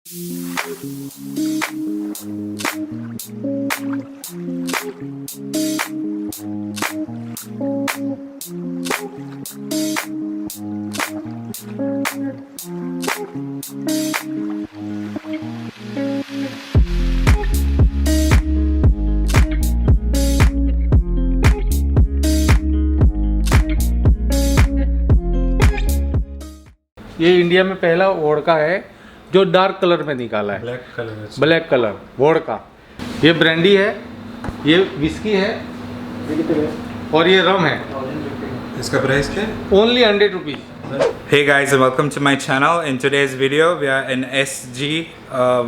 ये इंडिया में पहला वोडका है जो डार्क कलर में निकाला है, ब्लैक कलर वोडका। ये ब्रांडी है, ये विस्की है और ये रम है। इसका प्राइस क्या है? Only 100 rupees. Hey guys, and welcome to my channel. In today's video we are in SG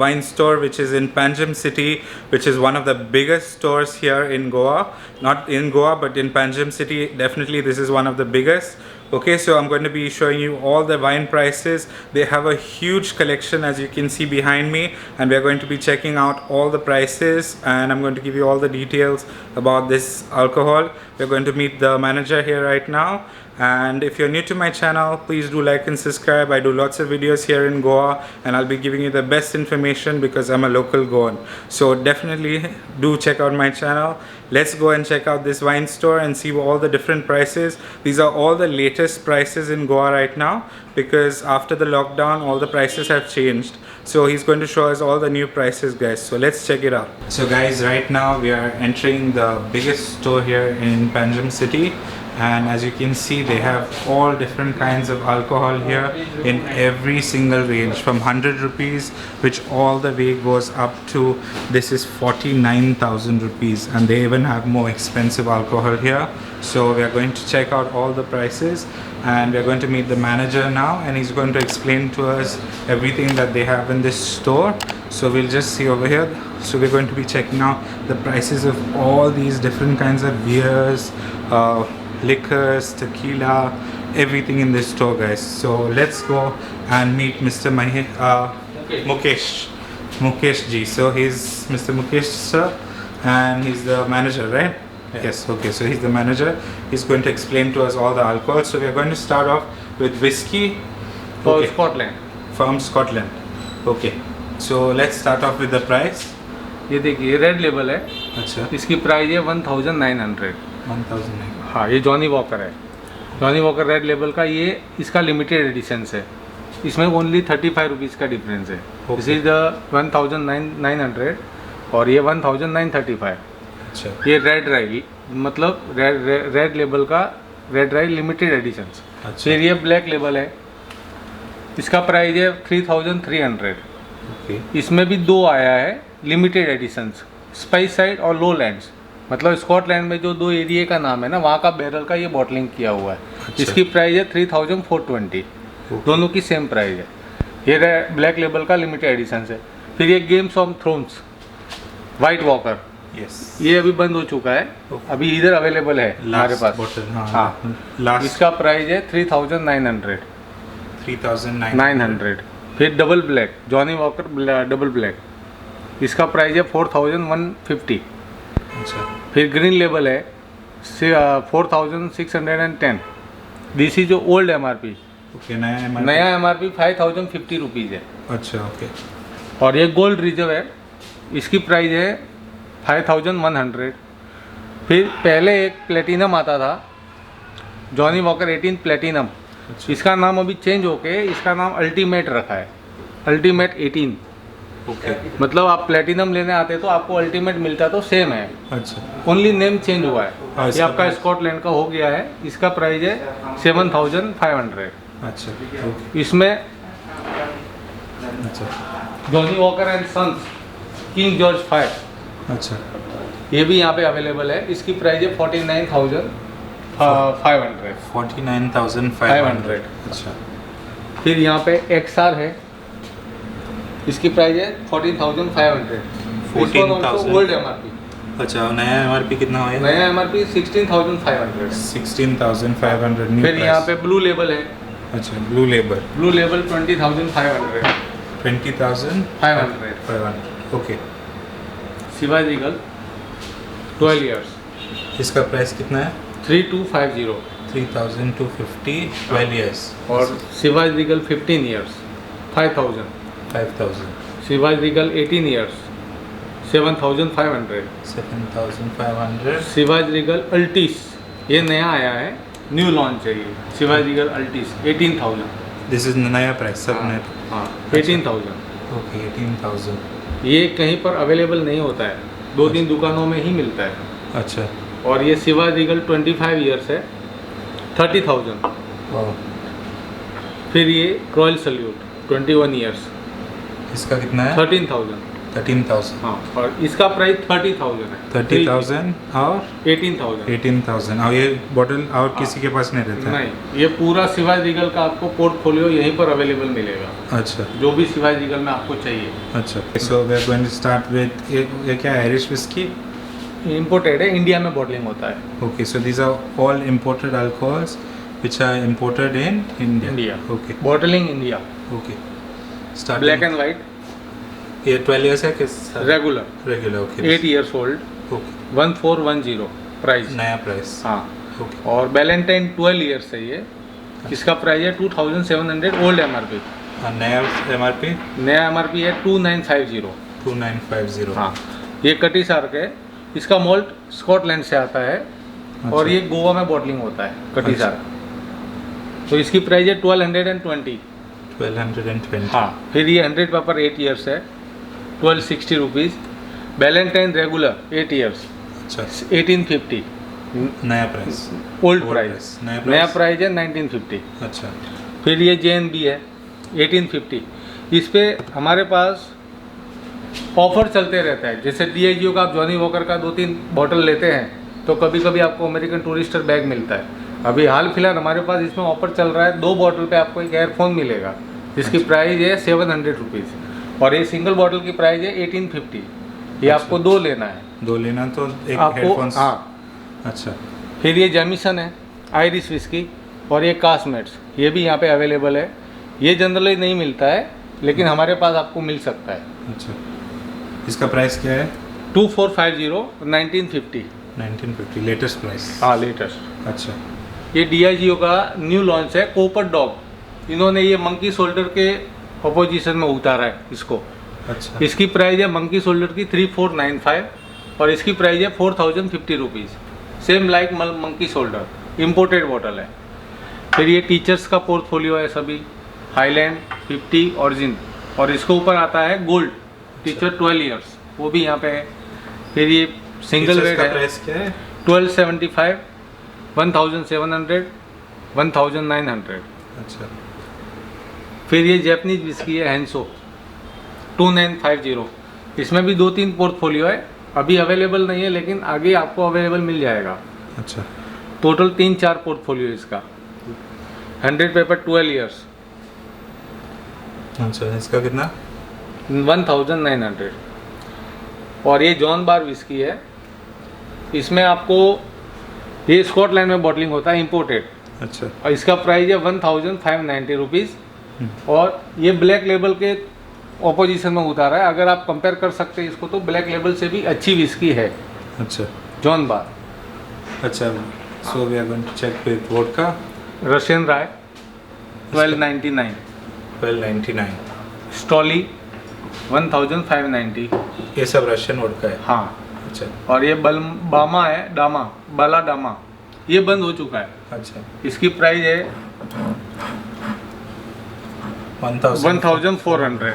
wine store, which is in Panjim City, which is one of the biggest stores here in Goa. Not in Goa but in Panjim City, definitely this is one of the biggest. Okay, so I'm going to be showing you all the wine prices. They have a huge collection, as you can see behind me, and we're going to be checking out all the prices, and I'm going to give you all the details about this alcohol. We're going to meet the manager here right now. And if you're new to my channel, please do like and subscribe. I do lots of videos here in Goa and I'll be giving you the best information because I'm a local Goan. So definitely do check out my channel. Let's go and check out this wine store and see all the different prices. These are all the latest prices in Goa right now because after the lockdown all the prices have changed. So he's going to show us all the new prices, guys. So let's check it out. So guys, right now we are entering the biggest store here in Panjim City. And as you can see, they have all different kinds of alcohol here in every single range, from 100 rupees, which all the way goes up to this is 49,000 rupees, and they even have more expensive alcohol here. So we are going to check out all the prices, and we are going to meet the manager now, and he's going to explain to us everything that they have in this store. So we'll just see over here. So we're going to be checking out the prices of all these different kinds of beers, liquors, tequila, everything in this store, guys. So let's go and meet Mr. Mukesh ji. So he's Mr. Mukesh sir, and he's the manager, right? Yeah. Yes. Okay. So he's the manager. He's going to explain to us all the alcohol. So we are going to start off with whiskey. Okay. Scotland. From Scotland. Okay. So let's start off with the price. ये देखिए red label है। अच्छा। इसकी price है 1900। 1900। हाँ, ये Johnny walker है। Johnny walker red label का, ये इसका लिमिटेड एडिशन है। इसमें ओनली 35 रुपीज़ का डिफरेंस है। दिस इज द 1900 और ये 1935। अच्छा। ये रेड राई, मतलब रेड लेबल का रेड राई लिमिटेड एडिशन। अच्छा। फिर ये ब्लैक लेबल है, इसका प्राइस है 3300। इसमें भी दो आया है लिमिटेड एडिशंस, स्पाइस साइड और लो लैंड्स। मतलब स्कॉटलैंड में जो दो एरिया का नाम है ना, वहाँ का बैरल का ये बॉटलिंग किया हुआ है। अच्छा। इसकी प्राइस है 3420। दोनों की सेम प्राइस है। ये ब्लैक लेबल का लिमिटेड एडिशन है। फिर ये games of thrones white walker, ये अभी बंद हो चुका है, अभी इधर अवेलेबल है हमारे पास। हाँ, इसका प्राइस है 3900। फिर double black Johnny walker double black, इसका प्राइस है 4150। अच्छा। फिर ग्रीन लेबल है 4610। दिस इज जो ओल्ड MRP। ओके। नया MRP 5050 रुपीज़ है। अच्छा। ओके। और ये गोल्ड रिजर्व है, इसकी प्राइस है 5100। फिर पहले एक प्लेटिनम आता था, जॉनी वॉकर 18 प्लेटिनम। अच्छा। इसका नाम अभी चेंज होके इसका नाम अल्टीमेट रखा है, अल्टीमेट 18। ओके। मतलब आप प्लेटिनम लेने आते तो आपको अल्टीमेट मिलता तो सेम है। अच्छा। ओनली नेम चेंज हुआ है। ये आपका स्कॉटलैंड का हो गया है। इसका प्राइस है 7500। अच्छा। इसमें अच्छा Johnnie Walker and Sons King George 5। अच्छा। ये भी यहाँ पे अवेलेबल है। इसकी प्राइस है 49,500। 49,500। अच्छा। फिर यहाँ पे XR है, इसकी प्राइस है 14,500। 14,000 ओल्ड MRP। अच्छा। नया MRP कितना है? नया MRP 16,500। 16,500। फिर यहाँ पे ब्लू लेबल है। अच्छा। Blue label 20,500। 20,500। Okay. Chivas Regal 12 years, इसका प्राइस कितना है? 3250। 3250 12 इयर्स। और Chivas Regal 15 years 5000। 5000. Chivas Regal 18 years 7500. 7500. Chivas Regal Ultis ये नया आया है, न्यू लॉन्च है ये Chivas Regal Ultis 18,000. This is नया प्राइस सब हाँ, नया. हाँ 18,000. ओके 18,000. ये कहीं पर अवेलेबल नहीं होता है, 2-3 दुकानों में ही मिलता है. अच्छा. और ये शिवाज रिगल 25 ईयर्स है 30,000. वाह. फिर ये रॉयल सल्यूट 21 ईयर्स इसका कितना है? 13,000. 13,000. हाँ, और इसका प्राइस 30,000 है. 30,000 और 18,000. 18,000. और ये बॉटल और किसी के पास नहीं रहता है? नहीं, ये पूरा शिवाज रिगल का आपको पोर्टफोलियो यहीं पर अवेलेबल मिलेगा, अच्छा. जो भी शिवाज रिगल में आपको चाहिए. अच्छा. So we are going to start with ये क्या है? Irish whisky. इम्पोर्टेड है, इंडिया में बॉटलिंग होता है. Okay, so these are all imported alcohols which are imported in India. India. Okay. Bottling India. Okay. Starting. Black and white ये 12 years है किस? Regular Regular. Okay. 8 years old Okay. 1410 price. नया price. हाँ. Okay. और Valentine 12 years है ये. इसका price है 2700 ओल्ड एमआरपी. नया MRP नया एमआरपी है 2950. 2950. हाँ, ये कटी सार्क है. इसका मोल्ट स्कॉटलैंड से आता है और ये गोवा में बॉटलिंग होता है कटी अच्छा. सार्क. तो इसकी प्राइस है 1220. 1220. हाँ. फिर ये 100 पेपर 8 ईयर्स है 1260 रुपीज़. वैलेंटाइन रेगुलर 8 ईयर्स अच्छा. 1850 नया price. Old Old price. price. नया नया price? प्राइस है 1950. अच्छा. फिर ये JNB है 1850. इस पे हमारे पास ऑफर चलते रहता है. जैसे DIGO का आप जॉनी वॉकर का 2-3 बॉटल लेते हैं तो कभी कभी आपको अमेरिकन टूरिस्टर बैग मिलता है. अभी हाल फिलहाल हमारे पास इसमें ऑफर चल रहा है, 2 बॉटल पे आपको एक एयरफोन मिलेगा जिसकी प्राइस है 700 रुपीज़. और ये सिंगल बॉटल की प्राइस है 1850. ये आपको 2 लेना है. 2 लेना तो एक आपको. हेडफोन्स. हाँ. अच्छा. फिर ये जेमिसन है आयरिश विस्की और ये कास्मेट्स ये भी यहाँ पे अवेलेबल है. ये जनरली नहीं मिलता है लेकिन हमारे पास आपको मिल सकता है. अच्छा. इसका प्राइस क्या है? 2450 1950. 1950 लेटेस्ट प्राइस. हाँ, लेटेस्ट. अच्छा. ये DIGO का न्यू लॉन्च है कोपर डॉग. इन्होंने ये मंकी शोल्डर के अपोजिशन में उतारा है इसको. अच्छा. इसकी प्राइस है मंकी शोल्डर की 3495 और इसकी प्राइस है 4050 rupees. Same like monkey shoulder imported bottle है. फिर ये टीचर्स का पोर्टफोलियो है सभी. हाईलैंड 50 ऑरिजिन और इसके ऊपर आता है गोल्ड टीचर 12 ईयर्स, वो भी यहाँ पे है. फिर ये सिंगल वेट है. प्राइस क्या है? 1275 1700 1900. अच्छा. फिर ये जैपनीज विस्की है हैंसो 2950. इसमें भी 2-3 पोर्टफोलियो है, अभी अवेलेबल नहीं है लेकिन आगे आपको अवेलेबल मिल जाएगा. अच्छा. टोटल 3-4 पोर्टफोलियो इसका. 100 पेपर 12 ईयर्स अच्छा. इसका कितना? 1900. और ये जॉन बार विस्की है. इसमें आपको ये स्कॉटलैंड में बॉटलिंग होता है इम्पोर्टेड. अच्छा. और इसका प्राइस है 1590 रुपीज़. और ये ब्लैक लेबल के ऑपोजिशन में उतारा है. अगर आप कंपेयर कर सकते हैं इसको तो ब्लैक लेबल से भी अच्छी विस्की है अच्छा. John Barr. अच्छा. So we are going to check with vodka. Russian राय 1299. 1299. स्टॉली 1590. ये सब रशियन वोडका है. हाँ. अच्छा. और ये बामा है बाला डामा, ये बंद हो चुका है. अच्छा. इसकी प्राइस है 1400.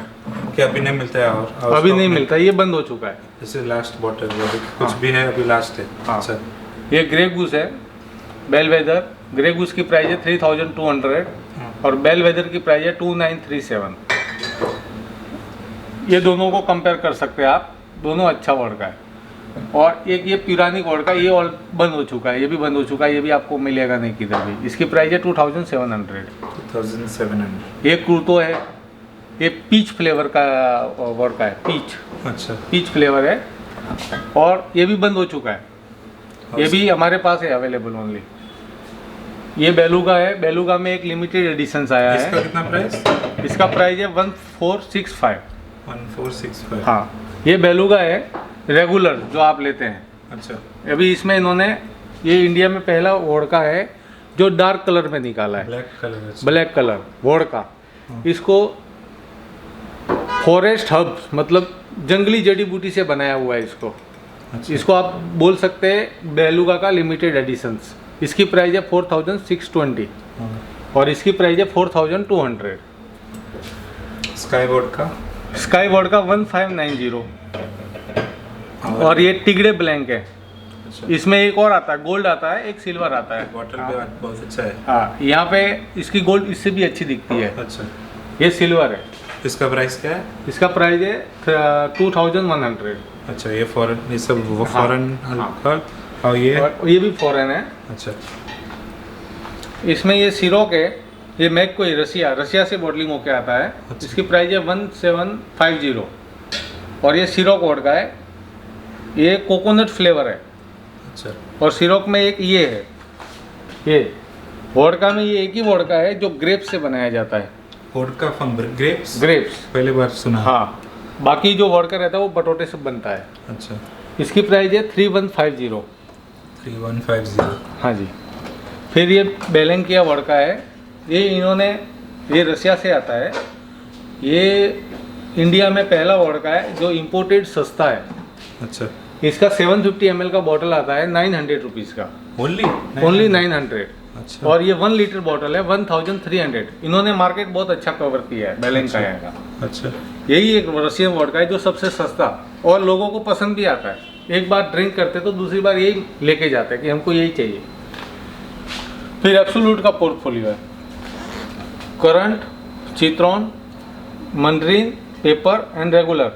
क्या अभी नहीं मिलता है? और अभी नहीं मिलता, ये बंद हो चुका है. This is last bottle. कुछ हाँ. भी है अभी लास्ट है. हाँ. अच्छा. ये ग्रे गूस है बेलवेदर. ग्रे गूस की प्राइस है 3200 और बेलवेदर की प्राइस है 2937. ये दोनों को कंपेयर कर सकते हैं आप, दोनों अच्छा वोडका है. और एक ये पुरानी वोडका, ये और बंद हो चुका है, ये भी बंद हो चुका है, ये भी आपको मिलेगा नहीं किधर भी. इसकी प्राइस है 2700. 2700. ये क्रूतो है, ये पीच फ्लेवर का वोडका है. पीच अच्छा. पीच फ्लेवर है और ये भी बंद हो चुका है. ये भी हमारे पास है अवेलेबल ओनली. ये बेलुगा है. बेलुगा में एक लिमिटेड एडिशन आया इसका है. कितना प्राइस? इसका प्राइस है 1465. 1465. हाँ. ये बेलुगा है रेगुलर जो आप लेते हैं. अच्छा. अभी इसमें इन्होंने ये इंडिया में पहला वोडका है जो डार्क कलर में निकाला है. Black colour. Black colour vodka. इसको फॉरेस्ट हब, मतलब जंगली जड़ी बूटी से बनाया हुआ है इसको। अच्छा। इसको आप बोल सकते हैं बेलुगा का लिमिटेड एडिशंस। इसकी प्राइस है 4620 और इसकी प्राइस है 4200। स्काई बोर्ड का स्काई बोर्ड का 1590 और ये टिगड़े ब्लैंक है। अच्छा। इसमें एक और आता है, गोल्ड आता है, एक सिल्वर आता है। बॉटल भी बहुत अच्छा है। हाँ, यहाँ पे इसकी गोल्ड इससे भी अच्छी दिखती है। अच्छा। ये सिल्वर है। इसका प्राइस क्या है? इसका प्राइस है 2100। अच्छा, ये फॉरेन, ये सब फॉरेन हाँ। और ये और ये भी फॉरेन है। अच्छा। इसमें ये सिरोक है, ये मैक कोई रसिया से बॉटलिंग होके आता है। अच्छा। इसकी प्राइस है 1750 और ये सिरोक वोड का है। ये कोकोनट फ्लेवर है। अच्छा। और सिरोक में एक ये है, ये वोडका में ये एक ही वोडका है जो ग्रेप से बनाया जाता है। Vodka from grapes? ग्रेप्स, पहली बार सुना। हाँ। बाकी जो वोडका रहता है वो बटोटे से बनता है। अच्छा। इसकी प्राइस है 3150। 3150। हाँ जी। फिर ये बेलेंकिया वोडका है। ये इन्होंने, ये रसिया से आता है। ये इंडिया में पहला वोडका है जो इम्पोर्टेड सस्ता है। अच्छा। इसका 750 ml का बॉटल आता है 900 रुपीज़ का। ओनली 900। अच्छा। और ये 1 लीटर बॉटल है 1300। इन्होंने मार्केट बहुत अच्छा कवर किया है बेलेंकिया का। अच्छा। यही एक रशियन वोडका है जो सबसे सस्ता और लोगों को पसंद भी आता है। एक बार ड्रिंक करते तो दूसरी बार यही लेके जाते हैं कि हमको यही चाहिए। फिर एब्सोल्यूट का पोर्टफोलियो है, current, चित्रोन, mandarin, paper and regular.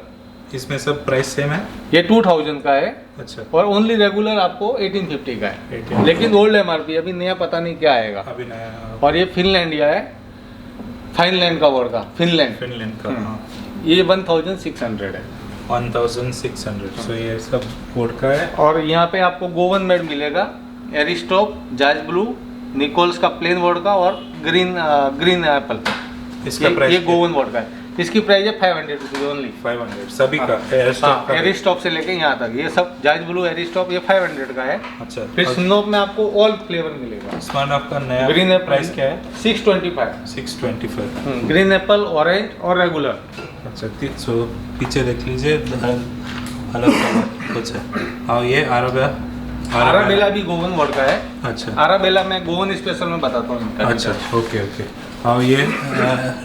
इसमें सब प्राइस सेम है? ये 2000 का है। अच्छा। और ओनली रेगुलर आपको 1850 का है। 1850। लेकिन ओल्ड MRP, अभी नया पता नहीं क्या आएगा। अभी नया। और ये फिनलैंडिया है, फाइनलैंड का वोडका, फिनलैंड का। हाँ। ये 1600 है। 1600। सो ये सब वोडका है। और यहाँ पे आपको गोवन मेड मिलेगा, एरिस्टॉप, जाज ब्लू, निकोल्स का प्लेन वोडका और ग्रीन एप्पल। इसका प्राइस ये गोवन वोडका है। इसकी प्राइस है 500 रुपीज ओनली। 500 सभी का? हाँ, एरिस्टॉप से लेके यहाँ तक ये सब जाज ब्लू, एरिस्टॉप, ये 500 का है। अच्छा। फिर स्नोप में आपको ऑल फ्लेवर मिलेगा। स्मर्नॉफ का नया ग्रीन एप्पल प्राइस क्या है? 625। 625। ग्रीन एप्पल, ऑरेंज और रेगुलर। अच्छा। सो पीछे देख लीजिए, अलग कुछ है। और ये आराबेला भी गोवन वोडका है। अच्छा। आराबेला मैं गोवन स्पेशल में बताता हूँ इनका। अच्छा। Okay okay. और ये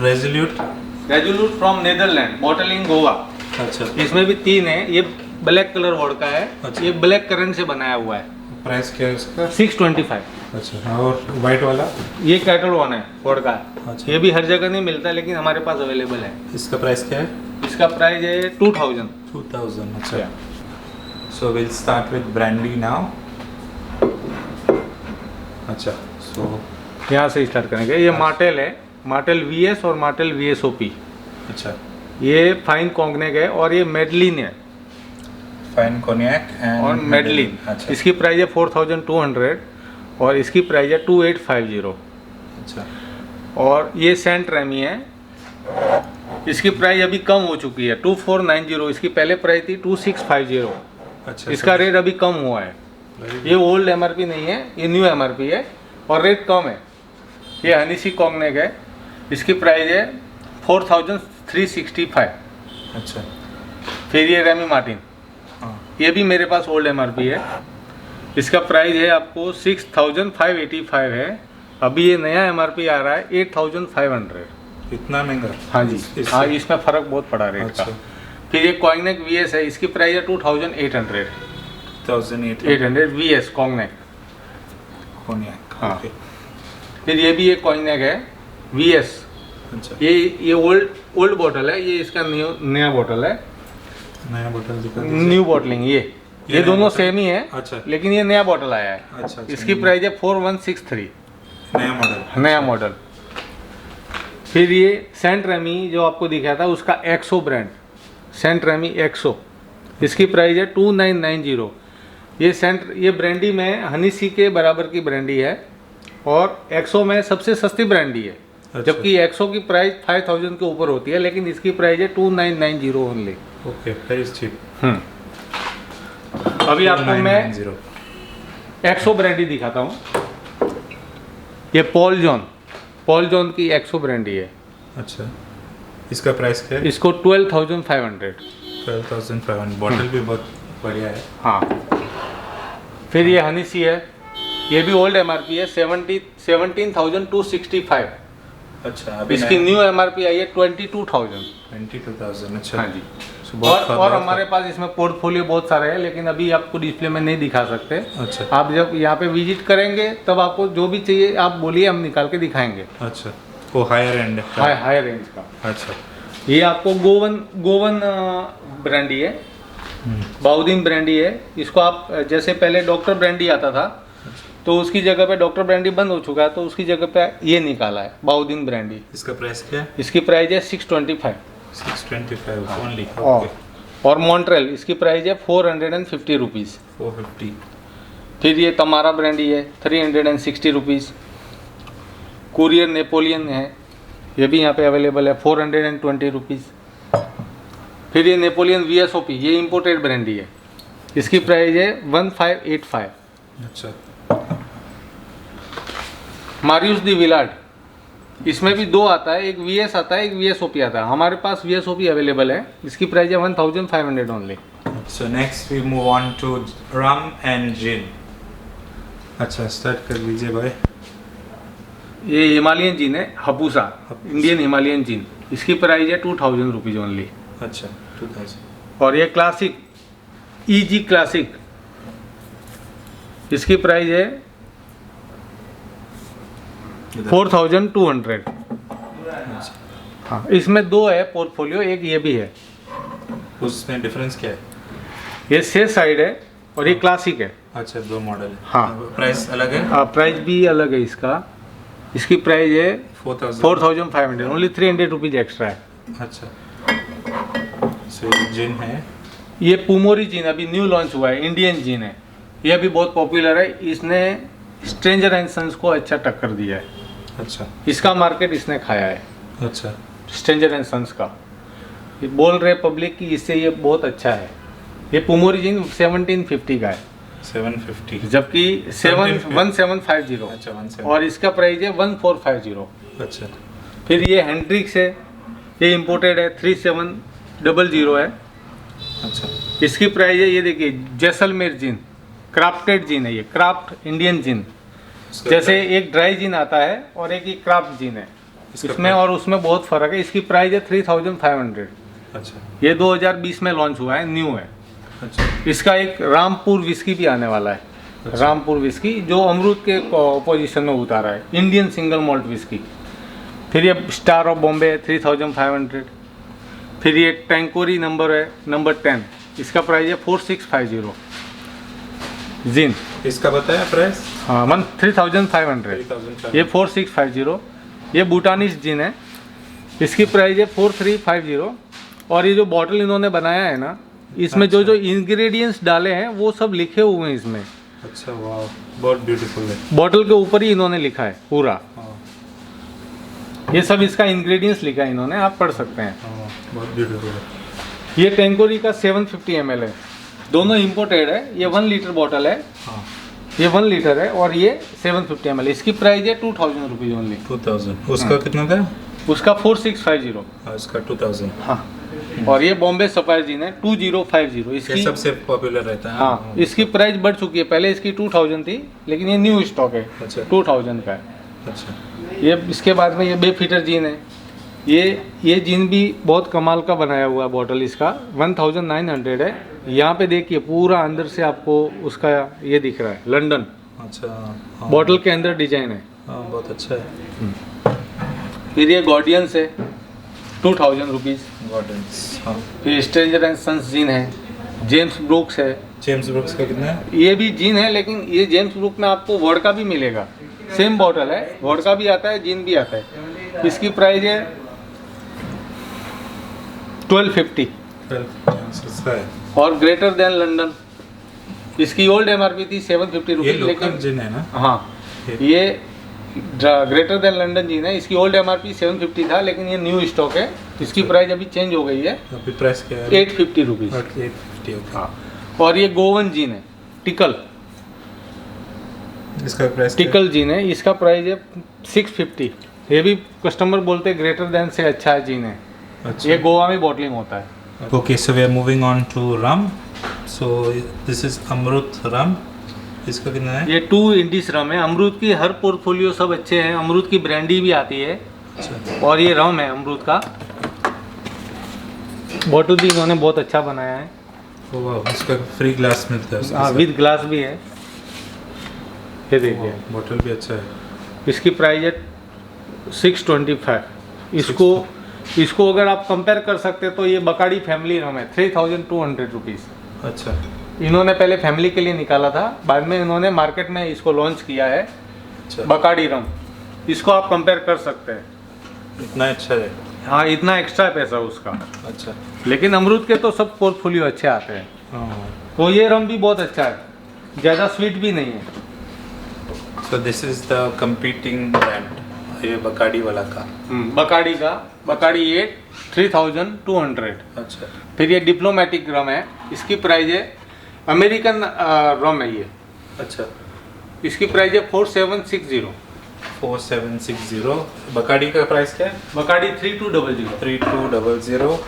resolute from Netherland, bottle in Goa. अच्छा। इसमें भी 3 है। ये ब्लैक कलर वोडका है। अच्छा। ये ब्लैक करंट से बनाया हुआ है। प्राइस क्या है इसका? 625। अच्छा। और वाइट वाला? ये कैटल वन है वोडका। अच्छा। ये भी हर जगह नहीं मिलता लेकिन हमारे पास अवेलेबल है। इसका प्राइस क्या है? इसका प्राइस है 2000। 2000। अच्छा। So will start with brandy now. अच्छा। सो यहाँ से स्टार्ट करेंगे। ये मार्टेल है, मार्टेल VS और मार्टेल VSOP। अच्छा। ये फाइन कॉन्गनेक है और ये मेडलिन है। फाइन कोनियाक और मेडलिन। अच्छा। इसकी प्राइस है 4200 और इसकी प्राइस है 2850। अच्छा। और ये सेंट रेमी है। इसकी प्राइस अभी कम हो चुकी है, 2490। इसकी पहले प्राइस थी 2650। अच्छा। इसका रेट अभी कम हुआ है। ये ओल्ड MRP नहीं है, ये न्यू MRP है और रेट कम है। ये हनीसी कॉन्गनेक है। इसकी प्राइस है 4365। अच्छा। फिर ये रेमी मार्टिन, हाँ। ये भी मेरे पास ओल्ड MRP है। इसका प्राइस है आपको 6585 है। अभी ये नया MRP आ रहा है 8500। इतना महंगा? हाँ जी। हाँ, इसमें फ़र्क बहुत पड़ा रेट अच्छा। का। फिर ये कॉन्गनेक VS है। इसकी प्राइस है 2800। 800 VS कॉन्गनेक। कोनियाक। हाँ। ओके। फिर ये भी एक कॉन्गनेक है VS। अच्छा। ये ओल्ड बॉटल है, ये इसका नया बॉटल है। नया बोतल दिखा दीजिए। New bottling. ये नया दोनों बॉटल? सेम ही है। अच्छा। लेकिन ये नया बॉटल आया है। अच्छा। इसकी प्राइस है 4163। नया मॉडल। नया मॉडल। फिर ये सेंट रेमी जो आपको दिखाया था उसका एक्सो ब्रांड, सेंट रेमी एक्सो। इसकी प्राइस है 2990। ये ब्रांडी में हनीसी के बराबर की ब्रांडी है और एक्सो में सबसे सस्ती ब्रांडी है। अच्छा। जबकि एक्सो की प्राइस 5000 के ऊपर होती है लेकिन इसकी प्राइस है 2990 ओनली। Okay, very cheap. अभी आपको मैं एक्सो ब्रांडी दिखाता हूँ। ये पॉल जॉन की एक्सो ब्रांडी है। अच्छा। इसका प्राइस क्या है? इसको 12,500। 12,500। बॉटल भी बहुत बढ़िया है। हाँ। फिर ये हनी सी है, ये भी ओल्ड एमआरपी है, 17,265। अच्छा, अभी इसकी न्यू एमआरपी आई है 22,000। 22,000। अच्छा हाँ जी। बहुत और हमारे पास इसमें पोर्टफोलियो बहुत सारे हैं, लेकिन अभी आपको डिस्प्ले में नहीं दिखा सकते। अच्छा आप जब यहाँ पे विजिट करेंगे तब आपको जो भी चाहिए आप बोलिए, हम निकाल के दिखाएंगे। अच्छा, वो हायर एंड हाई रेंज का। अच्छा, ये आपको गोवन ब्रांडी है, बाउदीन ब्रांडी है। इसको आप जैसे पहले डॉक्टर ब्रांडी आता था, तो उसकी जगह पे डॉक्टर ब्रांडी बंद हो चुका है, तो उसकी जगह पे ये निकाला है बाउदीन ब्रांडी। इसका प्राइस क्या है? इसकी प्राइस है 625। 625 ओनली। और मॉन्ट्रेल, इसकी प्राइस है 450 रुपीज़। 450। फिर ये तमारा ब्रांडी है 360 रुपीज़। कुरियर नेपोलियन है, ये भी यहाँ पे अवेलेबल है 420 रुपीज़। फिर ये नेपोलियन VSOP, ये इम्पोर्टेड ब्रांडी है, इसकी प्राइस है 1585। अच्छा, मारियस दी विलार्ड, इसमें भी दो आता है, एक VS आता है, एक VSOP आता है। हमारे पास VSOP अवेलेबल है, इसकी प्राइस है 1500 only. so next we move on to rum and gin। अच्छा, स्टार्ट कर लीजिए भाई। ये हिमालयन जीन है, हपूसा इंडियन हिमालयन जीन, इसकी प्राइस है 2000 रुपीज़ ओनली। अच्छा, 2000। और ये क्लासिक EG क्लासिक, इसकी प्राइस है 4200। हाँ, इसमें दो है पोर्टफोलियो, एक ये भी है। उसमें डिफरेंस क्या है? ये से साइड है और ये क्लासिक है। अच्छा, दो मॉडल है। हाँ। प्राइस अलग है? हाँ, प्राइस भी अलग है इसका। इसकी प्राइस है 4500, ओनली 300 रुपीज़ एक्स्ट्रा है। अच्छा, so ये जिन है। ये पुमोरी जीन अभी न्यू लॉन्च हुआ है, इंडियन जीन है, ये भी बहुत पॉपुलर है। इसने स्ट्रेंजर एंड सन्स को अच्छा टक्कर दिया है। अच्छा इसका मार्केट इसने खाया है, अच्छा, स्ट्रेंजर एंड सन्स का। ये बोल रहे पब्लिक कि इससे ये बहुत अच्छा है। ये पुमोरी जीन 1750 का है, 750। जबकि 1750। अच्छा, 17। और इसका प्राइस है 1450। अच्छा, फिर ये हैंड्रिक्स है, ये इम्पोर्टेड है, 3700 है। अच्छा, इसकी प्राइस है, ये देखिए जैसलमेर जीन, क्राफ्टेड जीन है, ये क्राफ्ट इंडियन जीन। जैसे एक ड्राई जीन आता है और एक ही क्राफ्ट जीन है, इसमें और उसमें बहुत फर्क है। इसकी प्राइस है 3500। अच्छा, ये 2020 में लॉन्च हुआ है, न्यू है। अच्छा, इसका एक रामपुर विस्की भी आने वाला है। अच्छा। रामपुर विस्की जो अमरूद के पोजीशन में उतारा है, इंडियन सिंगल मॉल्ट विस्की। फिर ये स्टार ऑफ बॉम्बे है 3500। फिर ये टैंकोरी नंबर है, नंबर 10, इसका प्राइस है 4650 जिन। इसका बताया प्राइस? हाँ, 3500। 3500। ये 4650। ये भूटानिस जिन है, इसकी प्राइस है 4350। और ये जो बॉटल इन्होंने बनाया है ना, इसमें जो जो इंग्रेडिएंट्स डाले हैं वो सब लिखे हुए हैं इसमें। अच्छा, वाह, बहुत ब्यूटीफुल है। बॉटल के ऊपर ही इन्होंने लिखा है पूरा, हाँ, ये सब इसका इंग्रेडिएंट्स लिखा है इन्होंने, आप पढ़ सकते हैं। हाँ, बहुत ब्यूटीफुल है। ये टैंकोरी का 750 ml है, दोनों इम्पोर्टेड है। ये 1 लीटर बॉटल है, हाँ, ये 1 लीटर है, और ये 750 ml। इसकी प्राइस है 2000 रुपीज़ ओनली। 2000। उसका कितना था? उसका 4650। हाँ, इसका 2000। हाँ, और ये बॉम्बे सफायर जीन है 2050। ये इसकी सबसे पॉपुलर रहता है। हाँ, इसकी प्राइस बढ़ चुकी है, पहले इसकी 2000 थी, लेकिन ये न्यू स्टॉक है, अच्छा। 2000 का है। अच्छा, ये इसके बाद में ये बेफिटर जीन है। ये जीन भी बहुत कमाल का बनाया हुआ है बॉटल, इसका 1900 है। यहाँ पे देखिए पूरा अंदर से आपको उसका ये दिख रहा है, लंदन। अच्छा, हाँ, बॉटल के अंदर डिजाइन है। हाँ, बहुत अच्छा है। फिर ये गॉर्डियंस है 2000 रुपीज़। गॉर्डन्स, हाँ। फिर स्ट्रेंजर एंड सन्स जीन है। जेम्स ब्रूक्स है, जेम्स ब्रूक्स का कितना है? ये भी जीन है, लेकिन ये जेम्स ब्रूक में आपको वोडका भी मिलेगा, सेम बॉटल है, वोडका भी आता है, जीन भी आता है। इसकी प्राइस है 1250। 12 सस्ता है। और ग्रेटर देन लंदन, इसकी ओल्ड MRP थी 750 ये रुपीज़, लोकल लेकिन जिन है ना? हाँ, ये ग्रेटर देन लंदन जीन है। इसकी ओल्ड MRP 750 था, लेकिन ये न्यू स्टॉक है। इसकी प्राइस अभी चेंज हो गई है, अभी प्राइस क्या है? 850 रुपीज़। 850। ओके। हाँ, और ये गोवन जीन है, टिकल इसका प्राइस क्या है? टिकल जीन है, इसका प्राइस है 650। ये भी कस्टमर बोलते हैं ग्रेटर देन से अच्छा है जीन है। अच्छा। ये गोवा में बॉटलिंग होता है। Okay, so we are moving on to rum. So this is Amrut rum. इसका कितना है? ये 2 इंडिस रम है। अमरूद की हर पोर्टफोलियो सब अच्छे हैं। अमरूद की ब्रांडी भी आती है। अच्छा। और ये रम है अमरूद का। बॉटल भी इन्होंने बहुत अच्छा बनाया है। ओह वाह, इसका फ्री ग्लास मिलता है उसके हाँ, साथ। विद ग्लास भी है। ये देखिए, बॉटल भी अच्छा है। इसकी प्राइस है 625। इसको अगर आप कंपेयर कर सकते हैं तो ये बकाड़ी फैमिली रम है 3200 रुपीज़। अच्छा। इन्होंने पहले फैमिली के लिए निकाला था, बाद में इन्होंने मार्केट में इसको लॉन्च किया है। अच्छा, बकाड़ी रम, इसको आप कंपेयर कर सकते हैं। इतना अच्छा है। हाँ, इतना एक्स्ट्रा पैसा उसका। अच्छा। लेकिन अमरूद के तो सब पोर्टफोलियो अच्छे आते हैं। हाँ। तो ये रम भी बहुत अच्छा है, ज़्यादा स्वीट भी नहीं है। सो this is the competing brand, ये बकाड़ी वाला का। बकाड़ी का, बकाड़ी ये 3200। अच्छा। फिर ये डिप्लोमेटिक रम है, इसकी प्राइस है, अमेरिकन रम है ये। अच्छा। इसकी प्राइस है 4760। 4760। बकाड़ी का प्राइस क्या है? बकाड़ी 3200। 3200।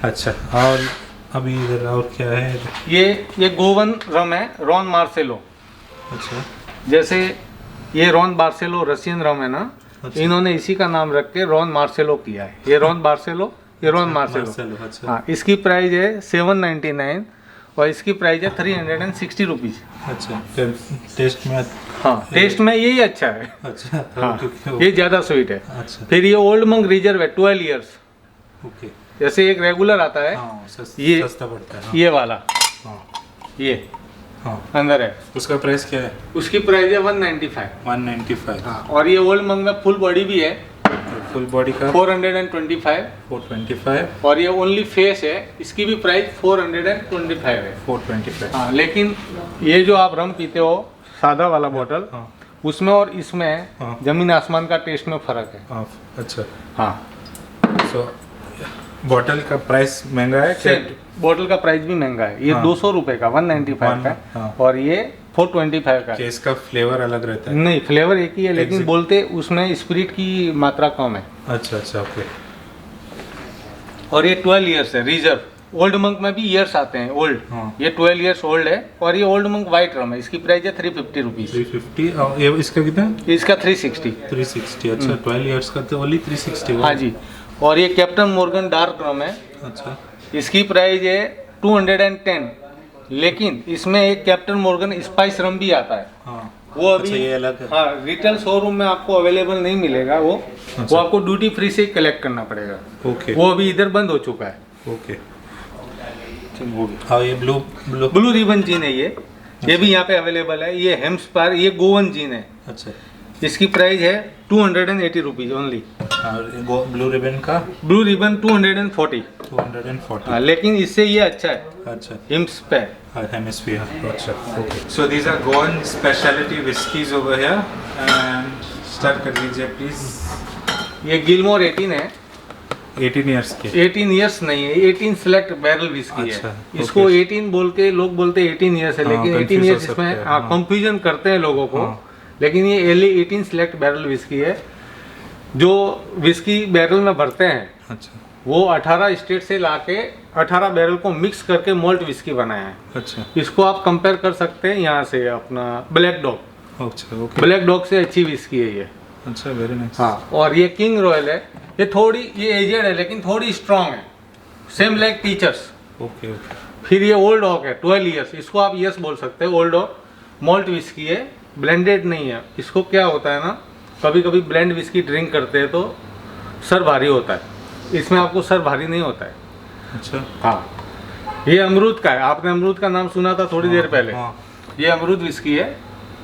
अच्छा, और अभी इधर और क्या है? ये गोवन रम है, रॉन मार्सेलो। अच्छा। जैसे ये रॉन मार्सेलो रशियन रम है ना, अच्छा। इन्होंने इसी का नाम रख के रॉन मार्सेलो किया है। ये रॉन मार्सेलो, ये रॉन मार्सेलो। अच्छा। हाँ, इसकी प्राइस है 799 और इसकी प्राइस है 360 रुपीज़। अच्छा, फिर टेस्ट में? हाँ, टेस्ट में यही अच्छा है। अच्छा। हाँ, ये ज़्यादा स्वीट है। अच्छा। फिर ये ओल्ड मंक रिजर्व है 12 इयर्स। ओके। जैसे एक रेगुलर आता है, हाँ, ये सस्ता पड़ता है। हाँ। ये वाला, हाँ। ये हाँ। अंदर है। उसका प्राइस क्या है? उसकी प्राइस है 195। 195। हाँ, और ये ओल्ड मंक में फुल बॉडी भी है, फुल बॉडी का 425। 425। और ये ओनली फेस है, इसकी भी प्राइस 425 है। 425। हाँ, लेकिन ये जो आप रम पीते हो सादा वाला बोतल, हाँ। उसमें और इसमें हाँ। जमीन आसमान का टेस्ट में फर्क है। हाँ। अच्छा। हाँ, सो बॉटल का प्राइस महंगा है क्या? बोतल का प्राइस भी महंगा है। ये हाँ। 200 रुपये का 195 का हाँ। है, और ये 425 का कि है। इसका फ्लेवर अलग रहता है? नहीं, फ्लेवर एक ही है, लेकिन Exact- बोलते उसमें स्पिरिट की मात्रा कम है। अच्छा अच्छा, ओके। और ये 12 इयर्स है रिजर्व। ओल्ड मंक में भी ईयर्स आते हैं ओल्ड। हाँ। ये 12 इयर्स ओल्ड है, और ये ओल्ड मंक वाइट रम है। इसकी प्राइस है 350 रुपीज़। 350। और ये इसका कितना है? इसका 360। 360। अच्छा, 12 इयर्स का तो ओनली 360। हाँ जी। और ये कैप्टन मॉर्गन डार्क रम है, अच्छा। इसकी प्राइस है 210। लेकिन इसमें एक कैप्टन मॉर्गन स्पाइस रम भी आता है, हाँ, वो अभी अच्छा, ये अलग है। हाँ, रिटेल शोरूम में आपको अवेलेबल नहीं मिलेगा वो। अच्छा। वो आपको ड्यूटी फ्री से कलेक्ट करना पड़ेगा। ओके। वो अभी इधर बंद हो चुका है। ओके। हाँ, ये blue blue blue ribbon gene है ये भी यहाँ पे अवेलेबल है। ये हेम्सपायर, ये गोवन जीन है। अच्छा। इसकी प्राइस है 280 रुपीज़ ओनली। और ब्लू रिबन का? Blue ribbon 240। 240। हाँ, लेकिन इससे ये अच्छा है, अच्छा। हेम्सपायर। Hemisphere. अच्छा, okay. So these are Goan specialty whiskies over here, and start कर दीजिए please. ये गिलमोर 18 है। 18 years के? 18 इयर्स नहीं है, 18 सेलेक्ट बैरल विस्की अच्छा, है। इसको okay. 18 बोल के लोग बोलते हैं 18 इयर्स है, हाँ, लेकिन confuse 18 हो इयर्स सकते इसमें हैं, हाँ। कंफ्यूजन करते हैं लोगों को। हाँ। लेकिन ये 18 सेलेक्ट बैरल विस्की है। जो विस्की बैरल में भरते हैं, अच्छा वो 18 स्टेट से लाके 18 बैरल को मिक्स करके मोल्ट विस्की बनाया है। अच्छा इसको आप कंपेयर कर सकते हैं यहाँ से अपना ब्लैक डॉग। अच्छा, ओके। ब्लैक डॉग से अच्छी विस्की है ये। अच्छा, वेरी नाइस। हाँ, और ये किंग रॉयल है। ये थोड़ी ये एजेड है, लेकिन थोड़ी स्ट्रांग है, same like teachers. Okay okay. फिर ये ओल्ड डॉग है 12 इयर्स, इसको आप यस बोल सकते हैं। ओल्ड डॉग मॉल्ट विस्की है, ब्लेंडेड नहीं है। इसको क्या होता है ना, कभी कभी ब्लेंड विस्की ड्रिंक करते हैं तो सर भारी होता है, इसमें आपको सर भारी नहीं होता है। अच्छा। हाँ, ये अमरूद का है। आपने अमरूद का नाम सुना था थोड़ी देर पहले। हाँ। ये अमरूद विस्की है,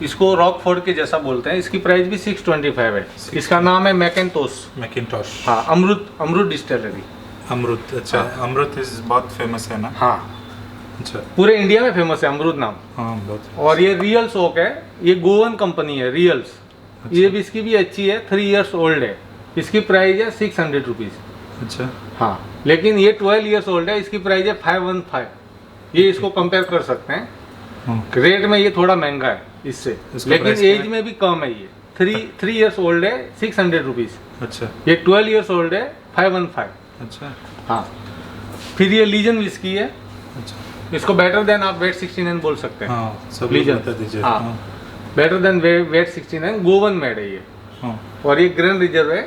इसको रॉकफोर्ड के जैसा बोलते हैं। इसकी प्राइस भी 625 है। इसका नाम है मैकिन्टोश। मैकिन्टोश। हाँ, अमरूद डिस्टिलरी। अमरूद। अच्छा, अमरूद इज बहुत फेमस है ना? हाँ, अच्छा। पूरे इंडिया में फेमस है अमरूद नाम। हाँ, बहुत। और ये रियल्स ओक है, ये गोवन कंपनी है रियल्स। ये विस्की भी अच्छी है, 3 इयर्स ओल्ड है। इसकी प्राइस है 600 रुपीज़। अच्छा। हाँ, लेकिन ये 12 इयर्स ओल्ड है, इसकी प्राइस है 515। ये इसको कंपेयर कर सकते हैं। हाँ। रेट में ये थोड़ा महंगा है इससे, इसका लेकिन price क्या एज है? में भी कम है। ये 3 इयर्स ओल्ड है, 600 रुपीज़। अच्छा। ये 12 इयर्स ओल्ड है, 515। अच्छा हाँ, फिर ये लीजन विस्की है, अच्छा। इसको बेटर देन आप वेट 69 बोल सकते हैं। हाँ सब लीजन बता दीजिए। हाँ, better than VAT 69 Goan made है ये। हाँ और ये ग्रैंड रिजर्व है,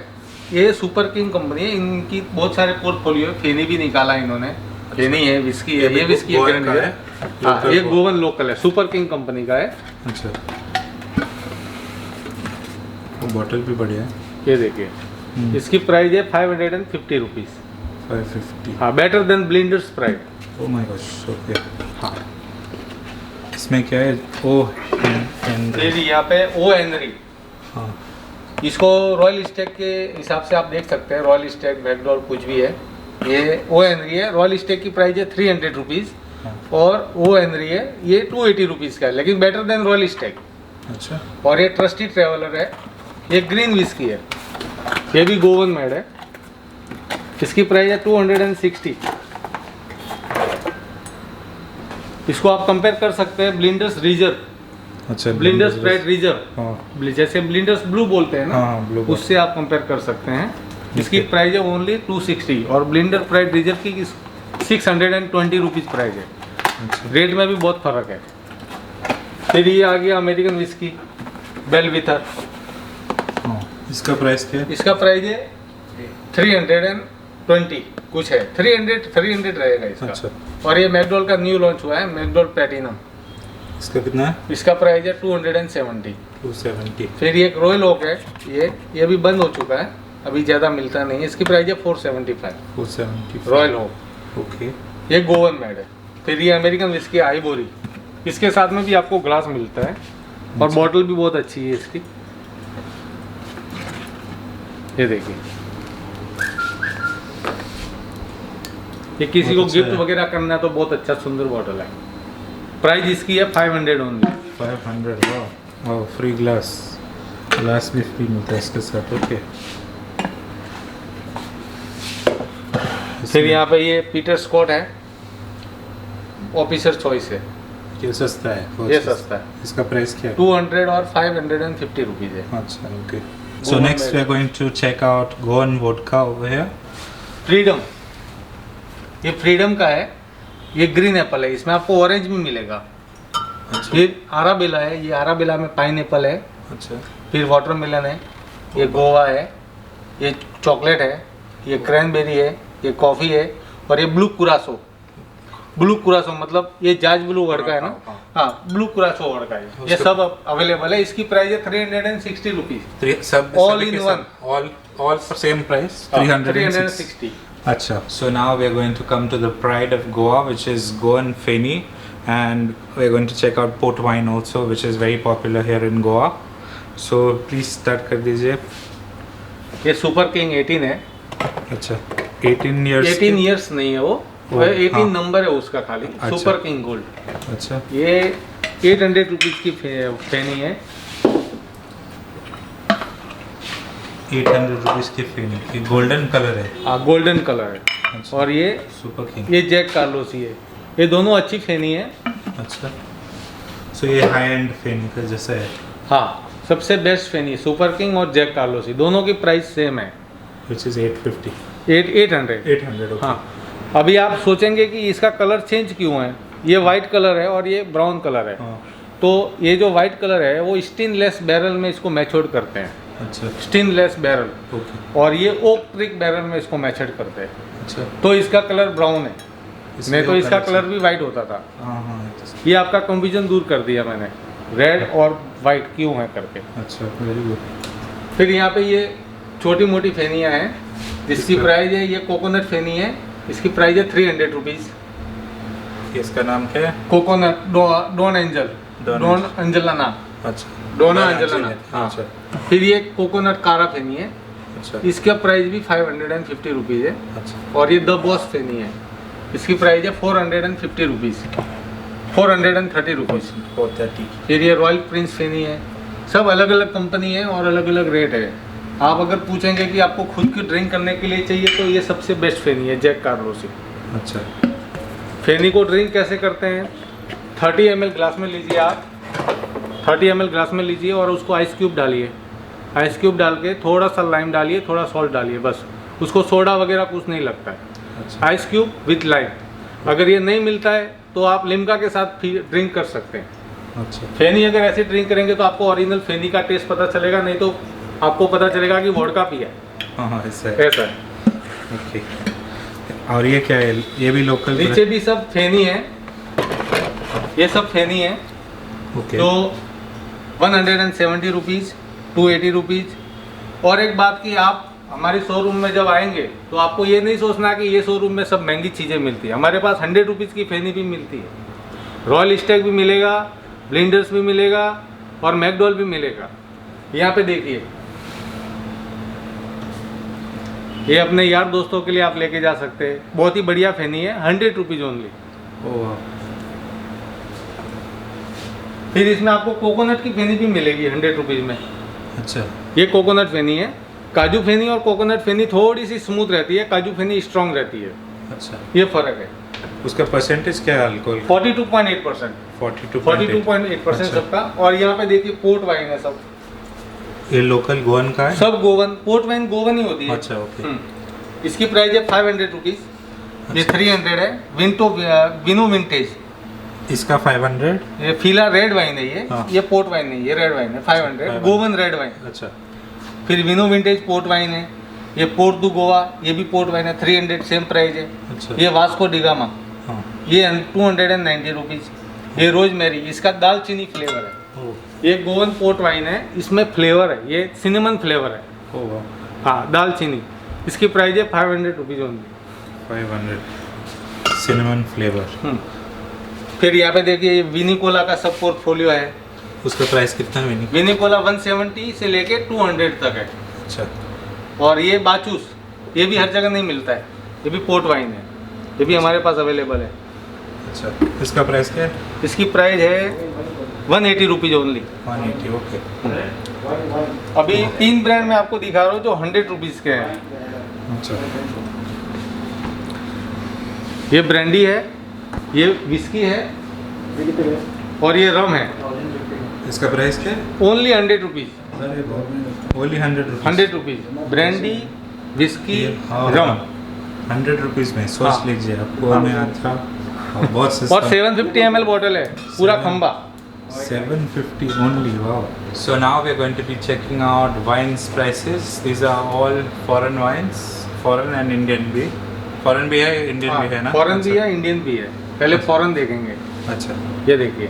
ये सुपर किंग कंपनी है, इनकी बहुत सारे पोर्टफोलियो है। फेनी भी निकाला इन्होंने, फेनी है, विस्की है, ये विस्की है, ग्रैंड रिजर्व है। हाँ, ये गोवन लोकल है, सुपर किंग कंपनी का है। अच्छा, बॉटल भी बढ़िया है। ये देखिए, इसकी प्राइस है 550 रुपीज़। 550। हाँ, better than Blenders price. Oh my gosh, okay. हाँ, इसमें क्या है? ओ ये यहाँ पे ओ हेनरी, हाँ इसको रॉयल स्टेक के हिसाब से आप देख सकते हैं, रॉयल स्टेक बैकडोर कुछ भी है, ये ओ हेनरी है। रॉयल स्टेक की प्राइस है 300 रुपीज़ और ओ हेनरी है ये 280 रुपीज़ का है, लेकिन बेटर देन रॉयल स्टेक। अच्छा, और ये ट्रस्टी ट्रेवलर है, ये ग्रीन विस्की है, ये भी गोवन मेड है, इसकी प्राइस है 260। इसको आप कंपेयर कर सकते हैं ब्लिंडर्स रिजर्व, अच्छा ब्लिंडर्स ब्राइट रिजर्व, हाँ जैसे ब्लिंडर्स ब्लू बोलते हैं ना, हाँ ब्लू उससे आप कंपेयर कर सकते हैं। इसकी प्राइस है ओनली 260 और ब्लिंडर प्राइस रिजर्व की 620 रुपीज़ प्राइस है। अच्छा, रेट में भी बहुत फर्क है। फिर ये आ गया अमेरिकन विस्की बेलविथर, हाँ इसका प्राइस क्या है? इसका प्राइस है 320 कुछ है, 300 रहेगा इसका। अच्छा, और ये मैकडोल का न्यू लॉन्च हुआ है, मैकडोल प्लेटिनम, इसका कितना है? इसका प्राइस है 270। 270। फिर ये एक रॉयल ओक है, ये भी बंद हो चुका है, अभी ज़्यादा मिलता नहीं है, इसकी प्राइस है 475 470 रॉयल ओक। ओके। ये गोवन मेड है। फिर ये अमेरिकन विस्की आइवोरी, इसके साथ में भी आपको ग्लास मिलता है और बॉटल भी बहुत अच्छी है इसकी। ये देखिए, ये किसी को बहुत अच्छा गिफ्ट है। वगैरह करना है तो बहुत अच्छा सुंदर बॉटल है। प्राइस इसकी है 500 ओनली। 500। वाह, फ्री ग्लास भी फ्री मिलता है इसके साथ। ओके। फिर यहाँ पे ये पीटर स्कॉट है, ऑफिसर चॉइस है, ये सस्ता है। ये सस्ता है, इसका प्राइस क्या है? 200 और 550 रुपीज़ है। अच्छा, okay. So next we are going to check out Goan vodka over here. Freedom, ये फ्रीडम का है, ये ग्रीन एप्पल है, इसमें आपको ऑरेंज भी मिलेगा। अच्छा, ये आराबेला है, ये आराबेला में पाइन एप्पल है, अच्छा, फिर वाटरमेलन है, ये गोवा है, ये चॉकलेट है, ये क्रैनबेरी है, ये कॉफ़ी है और ये ब्लू कुरासो। ब्लू कुरासो मतलब ये जाज ब्लू वर्ड का है ना, हाँ ब्लू कुरासो वर्ड का है। ये सब अवेलेबल है। इसकी प्राइस है 360 रुपीज़। सब All in one. all for same price, 360. 360। Acha. So now we are going to come to the pride of Goa, which is Goan Feni, and we are going to check out port wine also, which is very popular here in Goa. So please start कर दीजिए। ये super king 18 है। अच्छा, 18 years 18 years नहीं है वो 18 हाँ। Number है उसका खाली। अच्छा। सुपर किंग गोल्ड, अच्छा, ये 800 रुपीज़ की फेनी है। 800 रुपीज़ की फेनी, ये गोल्डन कलर है। हाँ गोल्डन कलर है। अच्छा, और ये सुपर किंग। ये जैक कार्लोसी है। ये दोनों अच्छी फेनी है। अच्छा, सो ये हाई एंड फेनी का जैसा है। हाँ, सबसे बेस्ट फेनी सुपर किंग और जैक कार्लोसी, दोनों की प्राइस सेम है, विच इज़ 850। 800। 800, ओके। हाँ, अभी आप सोचेंगे कि इसका कलर चेंज क्यों है, ये वाइट कलर है और ये ब्राउन कलर है। हाँ, तो ये जो वाइट कलर है वो स्टेनलेस बैरल में इसको मैच्योर्ड करते हैं, अच्छा, स्टेनलेस बैरल, ओके, और ये ओक ट्रिक बैरल में इसको मैच्योर्ड करते हैं, अच्छा। तो इसका कलर ब्राउन है। नहीं तो इसका कलर भी। भी वाइट होता था। हाँ हाँ, ये तो ये आपका कंफ्यूजन दूर कर दिया मैंने, रेड और वाइट क्यों है करके। अच्छा, वेरी गुड। फिर यहाँ पे ये छोटी मोटी फेनियाँ हैं जिसकी इसका- प्राइस है, ये कोकोनट फेनी है, इसकी प्राइस है 300 रुपीज़। इसका नाम क्या है? Coconut Don Angel, Don Don Angelana, अच्छा, डोना एंजलाना। हाँ। अच्छा, फिर ये कोकोनट कारा फेनी है, अच्छा, इसका प्राइस भी 550 रुपीज़ है। अच्छा, और ये द बॉस फेनी है, इसकी प्राइस है 450 रुपीज़, 430 रुपीज़। 430। फिर ये रॉयल प्रिंस फेनी है। सब अलग अलग कंपनी है और अलग अलग रेट है। आप अगर पूछेंगे कि आपको खुद की ड्रिंक करने के लिए चाहिए तो ये सबसे बेस्ट फेनी है, जैक कार्लोसी। अच्छा, फेनी को ड्रिंक कैसे करते हैं, 30 ml ग्लास में लीजिए आप, 30 ml ग्लास में लीजिए और उसको आइस क्यूब डालिए, आइस क्यूब डाल के थोड़ा सा लाइम डालिए, थोड़ा सॉल्ट डालिए बस, उसको सोडा वगैरह कुछ नहीं लगता है। अच्छा आइस क्यूब विथ लाइम। अगर ये नहीं मिलता है तो आप लिम्का के साथ ड्रिंक कर सकते हैं। अच्छा फेनी अगर ऐसे ड्रिंक करेंगे तो आपको ओरिजिनल फेनी का टेस्ट पता चलेगा, नहीं तो आपको पता चलेगा कि वोडका पिया है। हाँ ऐसा है। ऐसा है। ओके और ये क्या है? ये भी लोकल नीचे भी सब फेनी है, ये सब फेनी है। ओके तो 170 रुपीज़, 280 रुपीज़। और एक बात कि आप हमारे शोरूम में जब आएंगे तो आपको ये नहीं सोचना कि ये शोरूम में सब महंगी चीज़ें मिलती है। हमारे पास 100 रुपीज़ की फेनी भी मिलती है, रॉयल स्टैग भी मिलेगा, ब्लिंडर्स भी मिलेगा और मैकडॉल भी मिलेगा। यहाँ पे देखिए, ये अपने यार दोस्तों के लिए आप लेके जा सकते हैं। बहुत ही बढ़िया फेनी है, 100 रुपीज़ ओनली। ओह फिर इसमें आपको कोकोनट की फेनी भी मिलेगी 100 रुपीज़ में। अच्छा ये कोकोनट फेनी है। काजू फेनी और कोकोनट फेनी थोड़ी सी स्मूथ रहती है, काजू फेनी स्ट्रॉन्ग रहती है, अच्छा ये फ़र्क है। उसका परसेंटेज क्या है अल्कोहल? 42.8%, 42.8% अच्छा। सबका। और यहाँ पे देखिए पोर्ट वाइन है सब, ये लोकल गोवन का है? सब गोवन। पोर्ट वाइन गोवन ही होती है। अच्छा ओके। इसकी प्राइस है 500 रुपीज़। ये अच्छा। 300 है। विनो विंटेज, इसका 500। ये फीला रेड वाइन है। ये हाँ। ये पोर्ट वाइन नहीं, ये रेड वाइन है। 500 गोवन रेड वाइन। अच्छा फिर विनो विंटेज पोर्ट वाइन है। ये पोर्ट दू गोवा, ये भी पोर्ट वाइन है, 300 सेम प्राइस है। अच्छा ये वास्को डिगामा, हाँ ये 290 रुपीज़। ये रोजमेरी, इसका दालचीनी फ्लेवर है। ओह ये गोवन पोर्ट वाइन है, इसमें फ्लेवर है, ये सिनेमन फ्लेवर है। ओह वाह, हाँ दालचीनी। इसकी प्राइस है 500 रुपीज़ ओनली। 500 cinnamon flavour. फिर यहाँ पे देखिए ये विनिकोला का सब पोर्टफोलियो है। उसका प्राइस कितना है? विनिकोला 170 से लेके 200 तक है। अच्छा और ये बाचूस, ये भी हर जगह नहीं मिलता है, ये भी पोर्ट वाइन है, ये भी हमारे पास अवेलेबल है। अच्छा इसका प्राइस क्या है? इसकी प्राइस है 180 रुपीज़ ओनली। 180 ओके। अभी 3 ब्रांड में आपको दिखा रहा हूँ जो 100 रुपीज़ के हैं। अच्छा ये ब्रांडी है, ये विस्की है और ये रम है। इसका प्राइस क्या है? Only 100 rupees. अरे बहुत, only 100 rupees. 100 rupees brandy, whisky, rum. 100 rupees में सोच हाँ। लीजिए, आपको मैं आता और बहुत सस्ता। और 750 ml बॉटल है, पूरा खंबा। 750 only, wow. So now we are going to be checking out wines prices. These are all foreign wines, foreign and Indian भी. Foreign भी है, Indian भी है ना? फॉरेन भी है, इंडियन भी है। पहले फॉरेन देखेंगे। अच्छा ये देखिए,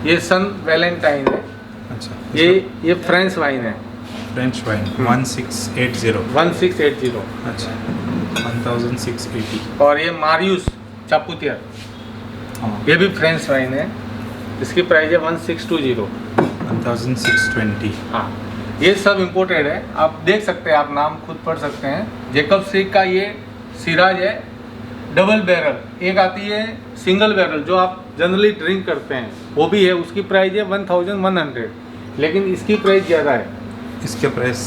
ये सन वैलेंटाइन है। अच्छा ये फ्रेंच वाइन है, फ्रेंच वाइन 1680। 1680। अच्छा 1680। और ये मारियूस चापुतियर, हाँ ये भी फ्रेंच वाइन है। इसकी प्राइस है 1620। 1620। हाँ ये सब इम्पोर्टेड है। आप देख सकते हैं, आप नाम खुद पढ़ सकते हैं। जेकब स्ट्रीट का ये सिराज है, डबल बैरल। एक आती है सिंगल बैरल जो आप जनरली ड्रिंक करते हैं, वो भी है। उसकी प्राइस है 1100, लेकिन इसकी प्राइस ज़्यादा है, इसका प्राइस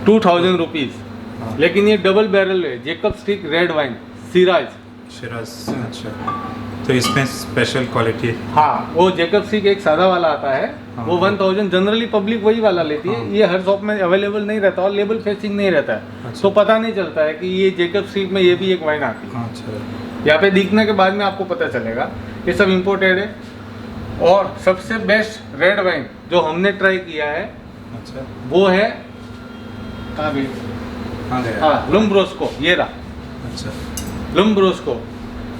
2000 रुपीज़। हाँ। लेकिन ये डबल बैरल है, Jacob street red wine Siraj. Siraj. अच्छा तो इसमें स्पेशल क्वालिटी है। हाँ वो जेकब स्ट्रीट एक सादा वाला आता है, हाँ। वो 1000। जनरली पब्लिक वही वाला लेती है। हाँ। ये हर शॉप में अवेलेबल नहीं रहता और लेबल फेसिंग नहीं रहता है, अच्छा। तो पता नहीं चलता है कि ये जेकब स्ट्रीट में ये भी एक वाइन आती है। अच्छा यहाँ पे दिखने के बाद में आपको पता चलेगा। ये सब इम्पोर्टेड है। और सबसे बेस्ट रेड वाइन जो हमने ट्राई किया है अच्छा वो है कहाँ गई? हाँ गया। हाँ लुम्ब्रोस्को, ये रहा अच्छा लुम्ब्रोस्को।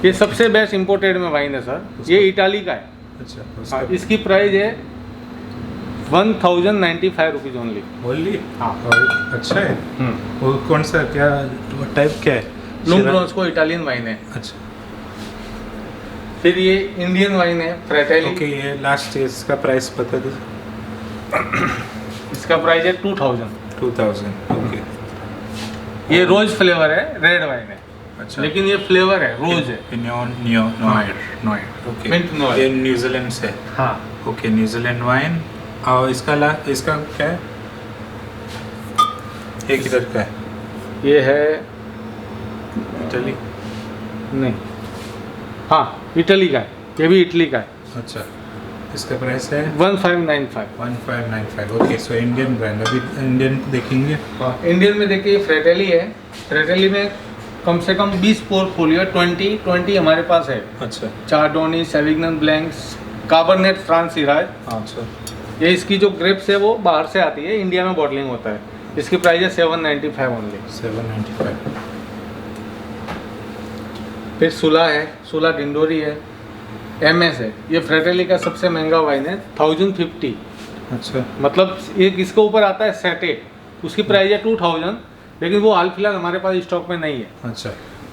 ये सबसे बेस्ट इम्पोर्टेड में वाइन है सर। ये इटाली का है। अच्छा हाँ, उसका इसकी प्राइस है 1095 रुपीज़ ओनली। ओनली। हाँ। और अच्छा है वो कौन सा क्या टाइप क्या है? लुम्ब्रोस्को इटालियन वाइन है। अच्छा फिर ये इंडियन वाइन है फ्रेटेली। ओके ये लास्ट इसका प्राइस बता दीजिए। इसका प्राइस है 2000। 2000 ओके। ये रोज फ्लेवर है, रेड वाइन है, अच्छा लेकिन ये फ्लेवर है, रोज है। नॉइड ओके। Mint Noir। ये न्यूजीलैंड से। हाँ ओके न्यूजीलैंड वाइन। और इसका क्या है? ये किधर का है? ये है इटली। नहीं, हाँ इटली का है, ये भी इटली का है। अच्छा इसका प्राइस है 1595। 1595। Okay, so Indian brand. अभी इंडियन देखेंगे। हाँ, इंडियन में देखिए फ्रेटेली है। फ्रेटेली में कम से कम 20 पोर्टफोलियो है, 20 हमारे पास है। अच्छा चार्डोनी, सेविग्नन ब्लैंक्स, कार्बोनेट, फ्रांस सिराज। अच्छा। ये इसकी जो ग्रेप्स है वो बाहर से आती है, इंडिया में बॉटलिंग होता है। इसकी प्राइस है 795 ओनली। 795। फिर सुला है, सुला डिंडोरी है, MS है। ये फ्रेटेली का सबसे महंगा वाइन है, 1050। अच्छा मतलब एक इसके ऊपर आता है सेटे, उसकी प्राइस है 2000, लेकिन वो हाल फिलहाल हमारे पास स्टॉक में नहीं है। अच्छा।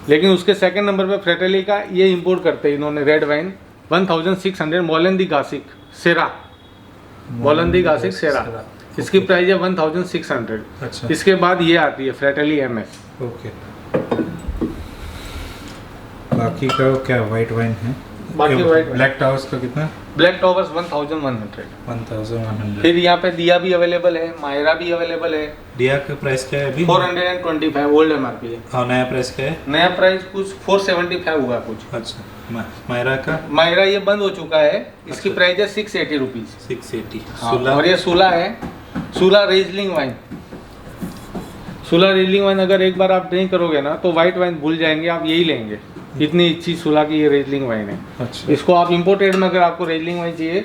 लेकिन उसके सेकंड नंबर पे फ्रेटेली का ये इंपोर्ट करते हैं इन्होंने, रेड वाइन 1600 मोलेंदी गासिक सेरा, मोलेंदी गासिक सेरा। इसकी प्राइस है 1600। अच्छा। इसके बाद ये आती है फ्रेटेली MS। ओके। बाकी का क्या वाइट वाइन है? बाकी white wine। ब्लैक टावर्स का कितना? Black towers 1100। 1100। फिर यहाँ पे दिया भी अवेलेबल है, मायरा भी अवेलेबल है। दिया का प्राइस क्या है अभी? 425 ओल्ड MRP है। और नया प्राइस क्या है? नया प्राइस कुछ 475 हुआ कुछ। अच्छा। मायरा का? मायरा ये बंद हो चुका है, इसकी अच्छा। प्राइस है 680 रुपीज। 680। हाँ, और ये सूला है, सूला रेजलिंग वाइन। सूला रेजलिंग वाइन अगर एक बार आप ड्रिंक करोगे ना तो वाइट वाइन भूल जाएंगे, आप यही लेंगे। इतनी अच्छी सूला की ये रेजलिंग वाइन है। अच्छा। इसको आप इंपोर्टेड में अगर आपको रेजलिंग वाइन चाहिए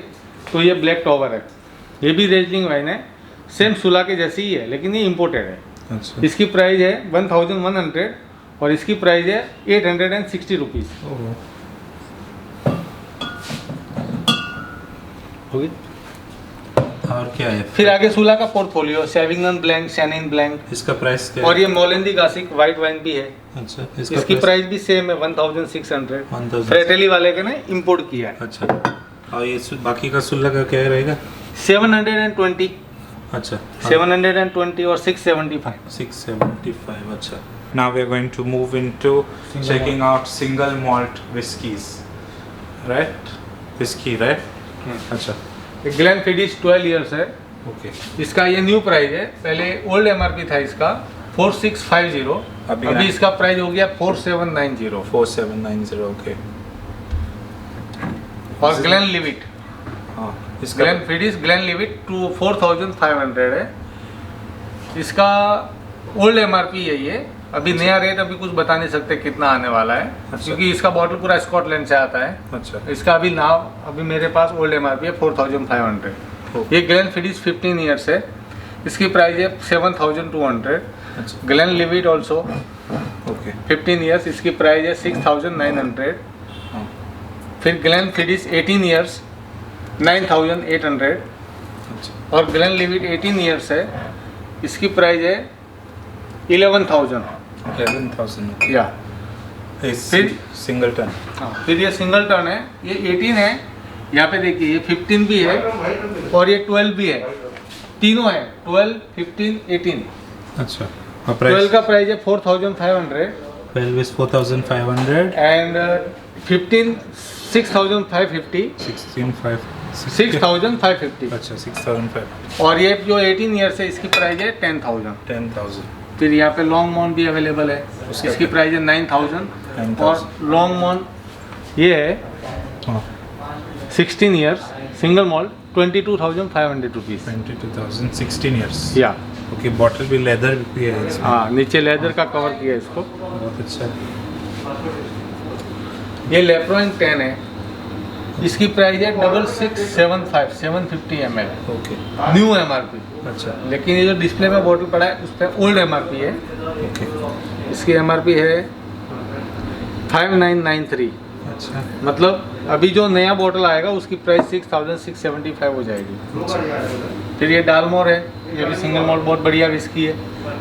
तो ये ब्लैक टॉवर है, ये भी रेजलिंग वाइन है, सेम सूला के जैसी ही है, लेकिन ये इंपोर्टेड है। अच्छा। इसकी प्राइस है 1100 और इसकी प्राइस है 860 रुपीज़। ओह। होगी। और क्या है? फिर आगे सूला का पोर्टफोलियो, सेविग्नन ब्लैंक, शैनिन ब्लैंक, इसका प्राइस क्या है? और ये मोलेंदी गासिक वाइट वाइन भी है। अच्छा। इसकी प्राइस भी सेम है 1600। 1000। फ्रेटेली वाले के ने इंपोर्ट किया है। अच्छा। और ये बाकी का सुल्ला का क्या रहेगा? 720। अच्छा। 720 और 675। 675। अच्छा। Now we are going to move into checking out single malt whiskies, right? Whiskey, right? अच्छा। ग्लेन फिडिश 12 इयर्स है। ओके। इसका ये न्यू प्राइस है, पहले ओल्ड MRP था इसका 4650, अभी इसका प्राइस हो गया 4790। 4790। ओके। और ग्लेन लिविट, हाँ, इसका ग्लेन फिडिश ग्लेन लिविट 4500 है। इसका ओल्ड MRP है ये, अभी नया रेट अभी कुछ बता नहीं सकते कितना आने वाला है। अच्छा। क्योंकि इसका बॉटल पूरा स्कॉटलैंड से आता है। अच्छा। इसका अभी नाम अभी मेरे पास ओल्ड MRP है 4500। ओके। ये ग्लेन फिडिश 15 ईयर्स है, इसकी प्राइस है 7200। अच्छा। Glenn लिविट also okay. 15 ईयर्स, इसकी प्राइस है 6900। हाँ। फिर ग्लेन फिडिश 18 ईयर्स 9800। अच्छा। और ग्लेन लिविट 18 ईयर्स है, इसकी प्राइस है 11,000। 11,000। या फिर सिंगल टन। हाँ, फिर ये सिंगल टर्न है, ये 18 है। यहाँ पे देखिए ये 15 भी है और ये 12 भी है, तीनों है 12, 15, 18। अच्छा। और 12 प्राइस? का प्राइस है 4500 12 is 4500 एंड 15 6550। 6550। अच्छा। 6500। और ये जो 18 ईयर्स है इसकी प्राइस है 10,000। 10,000। फिर यहाँ पे लॉन्ग मॉन भी अवेलेबल है, उसका इसकी प्राइस है 9000। 9,000। और लॉन्ग मॉन ये है हाँ। 16 years single malt 22,500 rupees. 22,000। 16 years। या ओके। बॉटल भी लेदर भी है इसमें। हाँ, नीचे लेदर का कवर किया है इसको। बहुत अच्छा। ये लेप्रोइन 10 है, इसकी प्राइस है 6675 750 ml, ओके। New MRP। अच्छा। लेकिन ये जो डिस्प्ले में बॉटल पड़ा है उस पर ओल्ड MRP है। ओके। इसकी MRP है 5993। अच्छा। मतलब अभी जो नया बॉटल आएगा उसकी प्राइस 6675 हो जाएगी। फिर ये डालमोर है, ये भी सिंगल मॉल्ट बहुत बढ़िया विस्की है,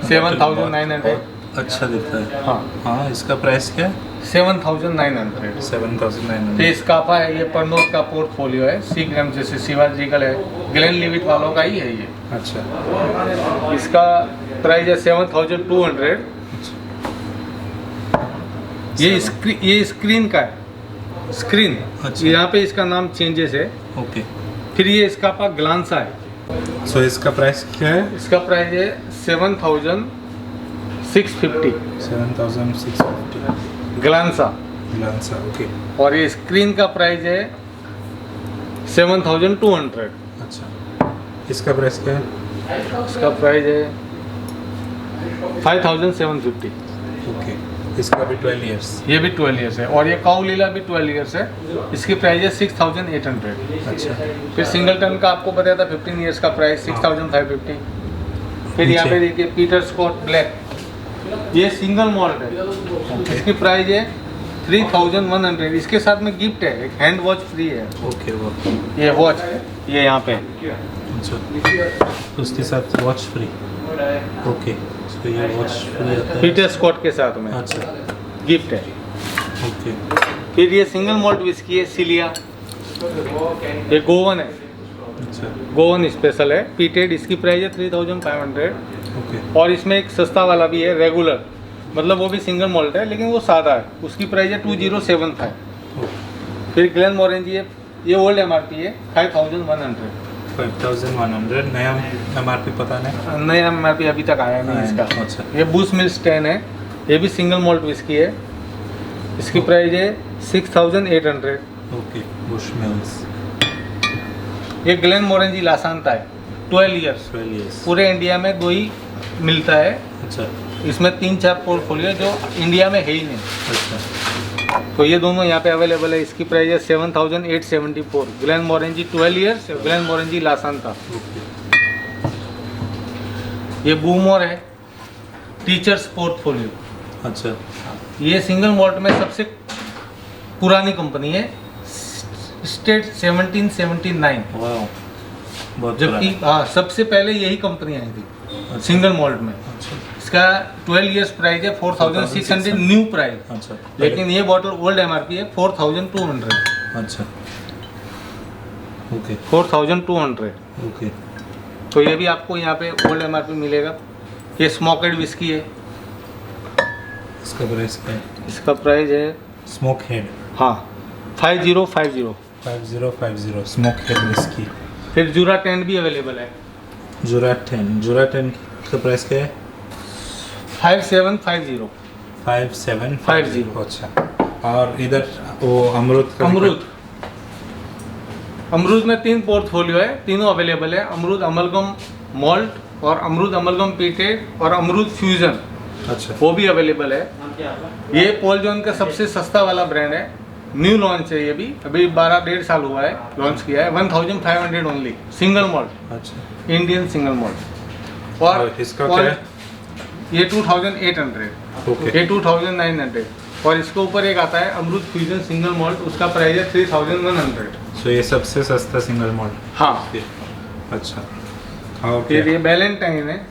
7900। अच्छा दिखता है। हाँ, हाँ। इसका प्राइस क्या है? 7900। 7,900। फिर स्कापा है, ये परनोट का पोर्टफोलियो है, सीग्राम जैसे शिवाजिकल है, ग्लेन लिविट वालों का ही है ये। अच्छा। इसका प्राइस है 7200। ये स्क्रीन का है, स्क्रीन। अच्छा। यहाँ पे इसका नाम चेंजेस है। ओके। फिर ये स्कापा ग्लांसा है, सो इसका प्राइस क्या है? इसका प्राइस है 7650 7,650। ग्लांसा। लांसा। ओके। और ये स्क्रीन का प्राइस है 7200। अच्छा, इसका प्राइस क्या है? इसका प्राइस है 5750। ओके, इसका भी 12 इयर्स। ये भी 12 इयर्स है, और ये काऊ लीला भी 12 इयर्स है। इसकी प्राइस है 6800। अच्छा, फिर सिंगलटन का आपको बताया था 15 इयर्स का प्राइस 6550। फिर यहाँ पे देखिए पीटर स्कॉट ब्लैक, ये सिंगल मॉल्ट है। इसकी प्राइस है 3100। इसके साथ में गिफ्ट है, एक हैंड वॉच फ्री है। ओके, वो ये वॉच ये यहाँ पे अच्छा, उसके साथ वॉच फ्री। ओके, तो ये वॉच फ्री आता है। पीटर स्कॉट के साथ में अच्छा, गिफ्ट है। ओके, फिर ये सिंगल मॉल्ट विस्की है सिलिया, ये गोवन है, अच्छा, गोवन स्पेशल है पीटेड। इसकी प्राइस है 3500। ओके, और इसमें एक सस्ता वाला भी है रेगुलर, मतलब वो भी सिंगल मॉल्ट है लेकिन वो सादा है, उसकी प्राइस है 2075। फिर ग्लेन मॉरेंजी है, ये ओल्ड MRP है 5100। 5100। नया MRP पता नहीं। नया MRP अभी तक आया नहीं इसका। अच्छा, ये बूस मिल्स 10 है, ये भी सिंगल मॉल्ट विस्की है। इसकी प्राइस है 6800। ओके, बुशमिल्स। ये ग्लेन मॉरेंजी लासांता है 12 इयर्स। 12 इयर्स। पूरे इंडिया में 2 ही मिलता है, अच्छा, इसमें 3-4 पोर्टफोलियो जो इंडिया में है ही नहीं। अच्छा, तो ये दोनों यहाँ पे अवेलेबल है। इसकी प्राइस है 7874। Glenmorangie 12 years, Glenmorangie Lasanta. Okay, ये बूमोर है टीचर्स पोर्टफोलियो। अच्छा, ये सिंगल मॉल्ट में सबसे पुरानी कंपनी है, स्टेट 1779। वाह, बहुत जबकि पुराना। हाँ सबसे पहले यही कंपनी आई थी अच्छा, सिंगल मॉल्ट में। अच्छा, इसका 12 इयर्स प्राइस है 4600 न्यू प्राइस, अच्छा, लेकिन ये बॉटल ओल्ड MRP है 4200। अच्छा, ओके, 4200। ओके, तो ये भी आपको यहाँ पे ओल्ड MRP मिलेगा। ये स्मोकेड विस्की है, इसका प्राइस क्या है? इसका प्राइस है स्मोक हेड हाँ 5050। 5050 स्मोक हेड विस्की। फिर जूरा 10 भी अवेलेबल है जुरा 10 का प्राइस क्या है? 5750। 5750। अच्छा, और इधर वो अमरूद का अमरूद में 3 पोर्टफोलियो है, तीनों अवेलेबल है। अमरूद अमलगम मॉल्ट और अमरूद अमलगम पीटेड और अमरूद फ्यूजन, अच्छा, वो भी अवेलेबल है। ये पॉल जॉन का सबसे सस्ता वाला ब्रांड है, न्यू लॉन्च है। ये भी अभी 12-1.5 साल हुआ है लॉन्च किया है। 1500 ओनली सिंगल मॉल्ट, अच्छा, इंडियन सिंगल मॉल्ट। और इसका क्या है? ये 2800। ओके, ये 2900। और इसके ऊपर एक आता है अमरूद फ्यूजन सिंगल मॉल्ट, उसका प्राइस है 3100। सो ये सबसे सस्ता सिंगल मॉल्ट। हाँ। अच्छा, और फिर ये बैलेंटाइन है,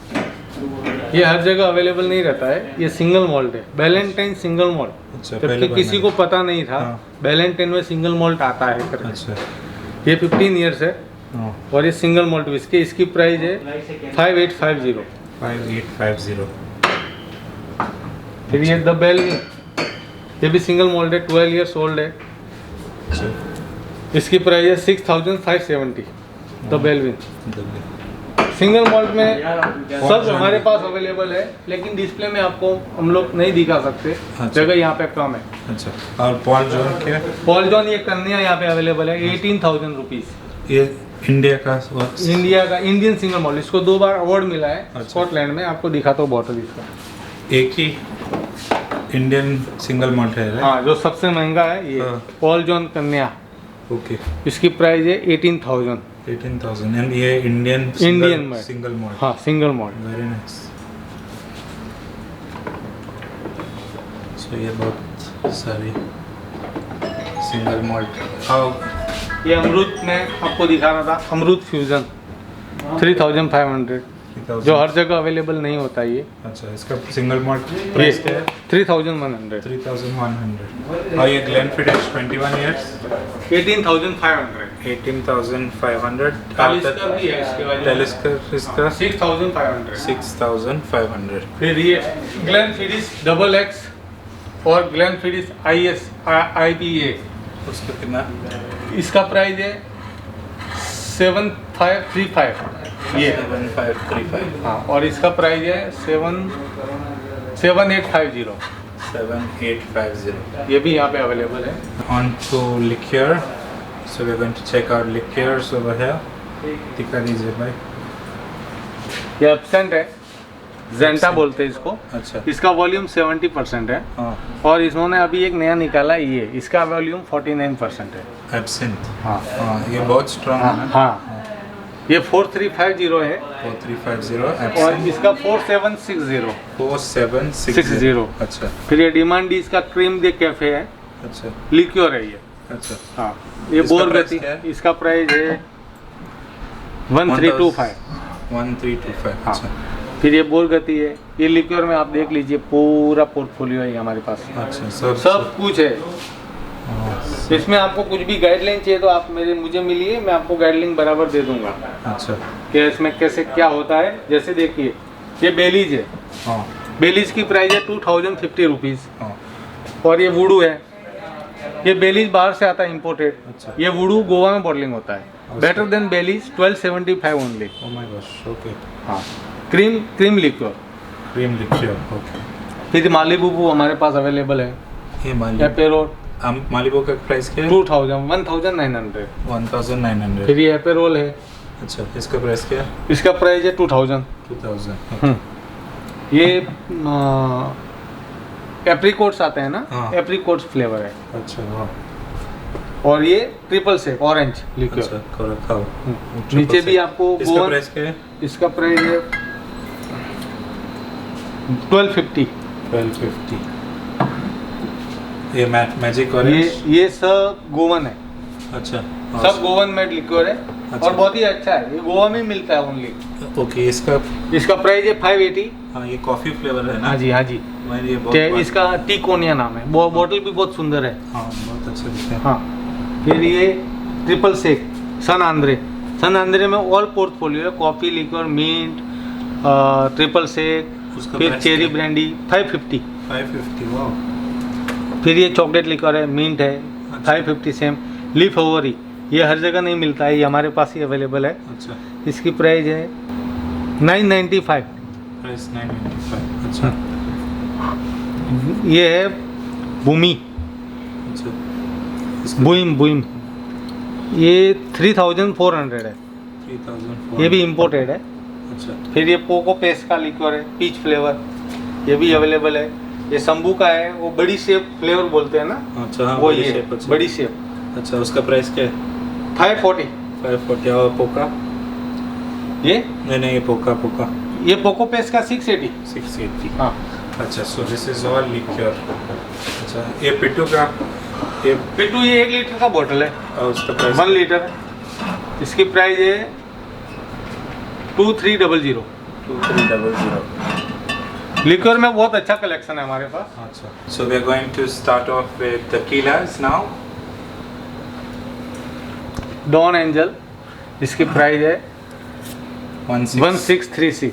ये हर जगह अवेलेबल नहीं रहता है, ये सिंगल मॉल्ट है बैलेंटाइन सिंगल मॉल्ट। अच्छा, जबकि किसी को पता नहीं था हाँ। बैलेंटाइन में सिंगल मॉल्ट आता है करके। अच्छा, ये 15 इयर्स है हाँ, और ये सिंगल मॉल्ट विस्की, इसकी प्राइस है 5850। 5850। फिर ये द बेलविन, ये भी सिंगल मॉल्ट है 12 इयर्स ओल्ड है। अच्छा, इसकी प्राइस है 6570। द बेलविन दबे। सिंगल मॉल्ट में सब हमारे पास अवेलेबल है, लेकिन डिस्प्ले में आपको हम लोग नहीं दिखा सकते, अच्छा। जगह यहाँ पे कम है। अच्छा, और पॉल जॉन क्या? पॉल जॉन ये कन्या यहाँ पे अवेलेबल है 18,000 रुपीज़। ये इंडिया का इंडिया का इंडियन सिंगल मॉल्ट, इसको 2 बार अवार्ड मिला है अच्छा। स्कॉटलैंड में। आपको दिखाता हूँ बॉटल इसका। एक ही इंडियन सिंगल मॉल्ट है, हाँ, जो सबसे महंगा है ये हाँ। पॉल जॉन कन्या, ओके, इसकी प्राइस है 18,000। 18,000 एंड ये इंडियन में सिंगल मॉल्ट। हाँ single malt. Very nice. So ये बहुत सारी सिंगल मॉल्ट। ये अमरूद में आपको दिखा रहा था, अमरूद फ्यूजन 3500, जो हर जगह अवेलेबल नहीं होता ये। अच्छा, इसका सिंगल मॉल्ट ये प्राइस क्या है? 3100। 3100। और ये ग्लेनफिडिश 21 इयर्स 18,500। 18,500। टालिस्कर भी है इसके बाद, टेलिस्कर इसका 6,500। 6,500। फिर ये ग्लेनफिडिश XX और ग्लेनफिडिश IPA, उसका कितना? इसका प्राइस है 7535 ये। 7535। हाँ, और इसका प्राइस है 7850। 7850। ये भी यहाँ पे अवेलेबल है। On to liqueur, So we're going to check out liqueurs over here. दिखा दीजिए भाई. ये एब्सेंट है, जेंटा बोलते हैं इसको. अच्छा. इसका वॉल्यूम 70% है. हाँ. और इन्होंने अभी एक नया निकाला है, ये इसका वॉल्यूम 49% है. Absinthe. हाँ हाँ, ये बहुत स्ट्रॉन्ग है ना. हाँ, ये 4350 है 4350 और Absinthe. इसका 4760. 4760. अच्छा. फिर ये डिमांड डी इसका क्रीम दे कैफे है, अच्छा. लिक्योर है ये. अच्छा. हाँ, ये इसका बोर प्राइस गति, क्या है? इसका प्राइस है 1325. 1325. हाँ. अच्छा. फिर ये बोर गति है, ये लिक्योर में आप देख लीजिए पूरा पोर्टफोलियो है हमारे पास. अच्छा. सब कुछ है. इसमें आपको कुछ भी गाइडलाइन चाहिए तो आप मुझे मिलिए, मैं आपको गाइडलाइन बराबर दे दूंगा. अच्छा. कि इसमें कैसे क्या होता है. जैसे देखिए ये बेलीज है, हाँ. बेलीज की प्राइस है 2050 रुपीज़. हाँ. और ये वुडू है, ये बेलीज बाहर से आता है इम्पोर्टेड. अच्छा. ये वुडू गोवा में बॉटलिंग होता है. Better than Baileys 1275 only. Oh my gosh. Okay. हाँ, cream liqueur. Cream liqueur. Okay. फिर मालिबू हमारे पास अवेलेबल है. ये मालिबू. एपेरोल मालिबू का प्राइस क्या है? 1900. 1900. फिर ये एपेरोल है, अच्छा. इसका प्राइस क्या है? इसका प्राइस है 2000. 2000. ये एप्रिकॉट्स आते हैं ना, हाँ. एप्रिकॉट्स फ्लेवर है. अच्छा. वाह. और ये ट्रिपल सेक ऑरेंज लिक्योर. अच्छा. करो खाओ. नीचे भी आपको इसका गोवन, प्राइस क्या है? इसका प्राइस है 1250. 1250. ये मैजिक ऑरेंज. ये सब गोवन है. अच्छा. सब गोवन मेड लिक्योर है. अच्छा. और बहुत ही अच्छा है, ये गोवा में ही मिलता है ओनली. ओके. इसका प्राइस है 580. हाँ, ये कॉफी फ्लेवर है ना. हाँ जी, हाँ जी. मैंने ये बहुत इसका टीकोनिया नाम है. वो बोतल भी बहुत सुंदर है. हाँ, बहुत अच्छा दिखता है. हाँ. फिर ये ट्रिपल सेक सन आंद्रे में ऑल पोर्टफोलियो है. कॉफ़ी, लिक्योर, मिंट, ट्रिपल सेक, उसका फिर प्राइस चेरी क्या है? ब्रांडी 550. 550. वाह. फिर ये चॉकलेट लिक्योर है, मिंट है, अच्छा. 550 सेम. लीफ ओवरी ये हर जगह नहीं मिलता है, ये हमारे पास ही अवेलेबल है. अच्छा. इसकी प्राइस है 995. प्राइस 995. अच्छा. ये है बूमी, अच्छा. बुइम ये 3400 है. 3400. ये भी इम्पोर्टेड है. अच्छा. फिर ये पोको पेस का लिक्योर है, पीच फ्लेवर, ये भी अवेलेबल है. ये शंभू का है, वो बड़ी शेप फ्लेवर बोलते हैं ना. अच्छा. हाँ, वो बड़ी ये शेप. अच्छा. बड़ी शेप. अच्छा. उसका प्राइस क्या है? 540. 540. और पोका? ये नहीं, ये पोका. ये पोको पेस का 680. 680. हाँ. अच्छा. So this is all liqueur. अच्छा. ये पिट्टू का, ये पिट्टू ये 1 लीटर का बोतल है, और उसका प्राइस 1 लीटर है. इसकी प्राइस है 2300. 2300. लिक्योर में बहुत अच्छा कलेक्शन है हमारे पास. अच्छा. So we are going to start off with tequilas now. Don Angel, इसकी प्राइस है 1636.